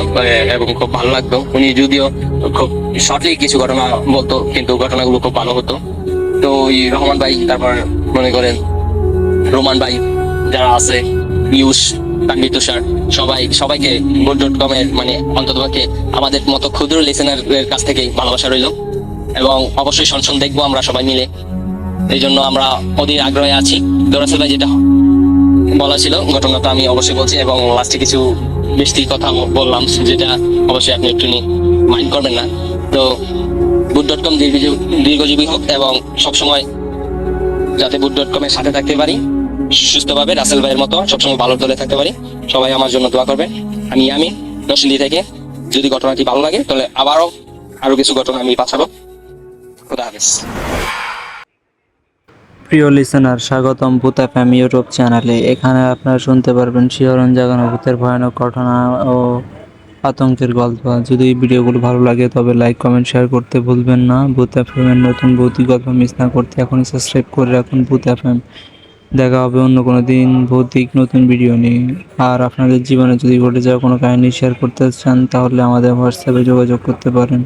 এবং খুব ভালো লাগতো। উনি যদিও খুব শর্টলি কিছু ঘটনা বলতো, কিন্তু ঘটনাগুলো খুব ভালো হতো। তো ওই রহমান ভাই, তারপর মনে করেন রোমান ভাই, যারা আছে পিয়ুষ, তানভীর, তুষার, সবাইকে mood.com-এর মানে অন্ততপক্ষে আমাদের মতো ক্ষুদ্র লিসেনারের কাছ থেকেই ভালোবাসা রইল। এবং অবশ্যই শোন দেখবো আমরা সবাই মিলে, এই জন্য আমরা অধীর আগ্রহে আছি। রাসেল ভাই, যেটা বলা ছিল ঘটনাটা আমি অবশ্যই বলছি, এবং লাস্টে কিছু বেশি কথা বললাম, যেটা অবশ্যই আপনি একটু মাইন্ড করবেন না। তো mood.com দীর্ঘজীবী হোক এবং সবসময় যাতে mood.com-এর সাথে থাকতে পারি সুস্থভাবে, রাসেল ভাইয়ের মতো সবসময় ভালো দলে থাকতে পারি। সবাই আমার জন্য দোয়া করবেন। আমি নরসিংদী থেকে। যদি ঘটনাটি ভালো লাগে তাহলে আরো কিছু ঘটনা আমি পাঠাবো। খোদা হাফেজ। প্রিয় লিসেনার, স্বাগতম ভূত এফএম ইউটিউব চ্যানেলে। এখানে আপনারা শুনতে পারবেন শিহরণ জাগানো ভূতের ভয়ানক ঘটনা ও আতঙ্কের গল্প। যদি এই ভিডিওগুলো ভালো লাগে তবে লাইক, কমেন্ট, শেয়ার করতে ভুলবেন না। ভূত এফএম-এর নতুন ভৌতিক গল্প মিস না করতে এখনই সাবস্ক্রাইব করে রাখুন ভূত এফএম। দেখা হবে অন্য কোনো দিন ভৌতিক নতুন ভিডিও নিয়ে। আর আপনাদের জীবনে যদি ঘটে যাওয়া কোনো কাহিনী শেয়ার করতে চান তাহলে আমাদের হোয়াটসঅ্যাপে যোগাযোগ করতে পারেন।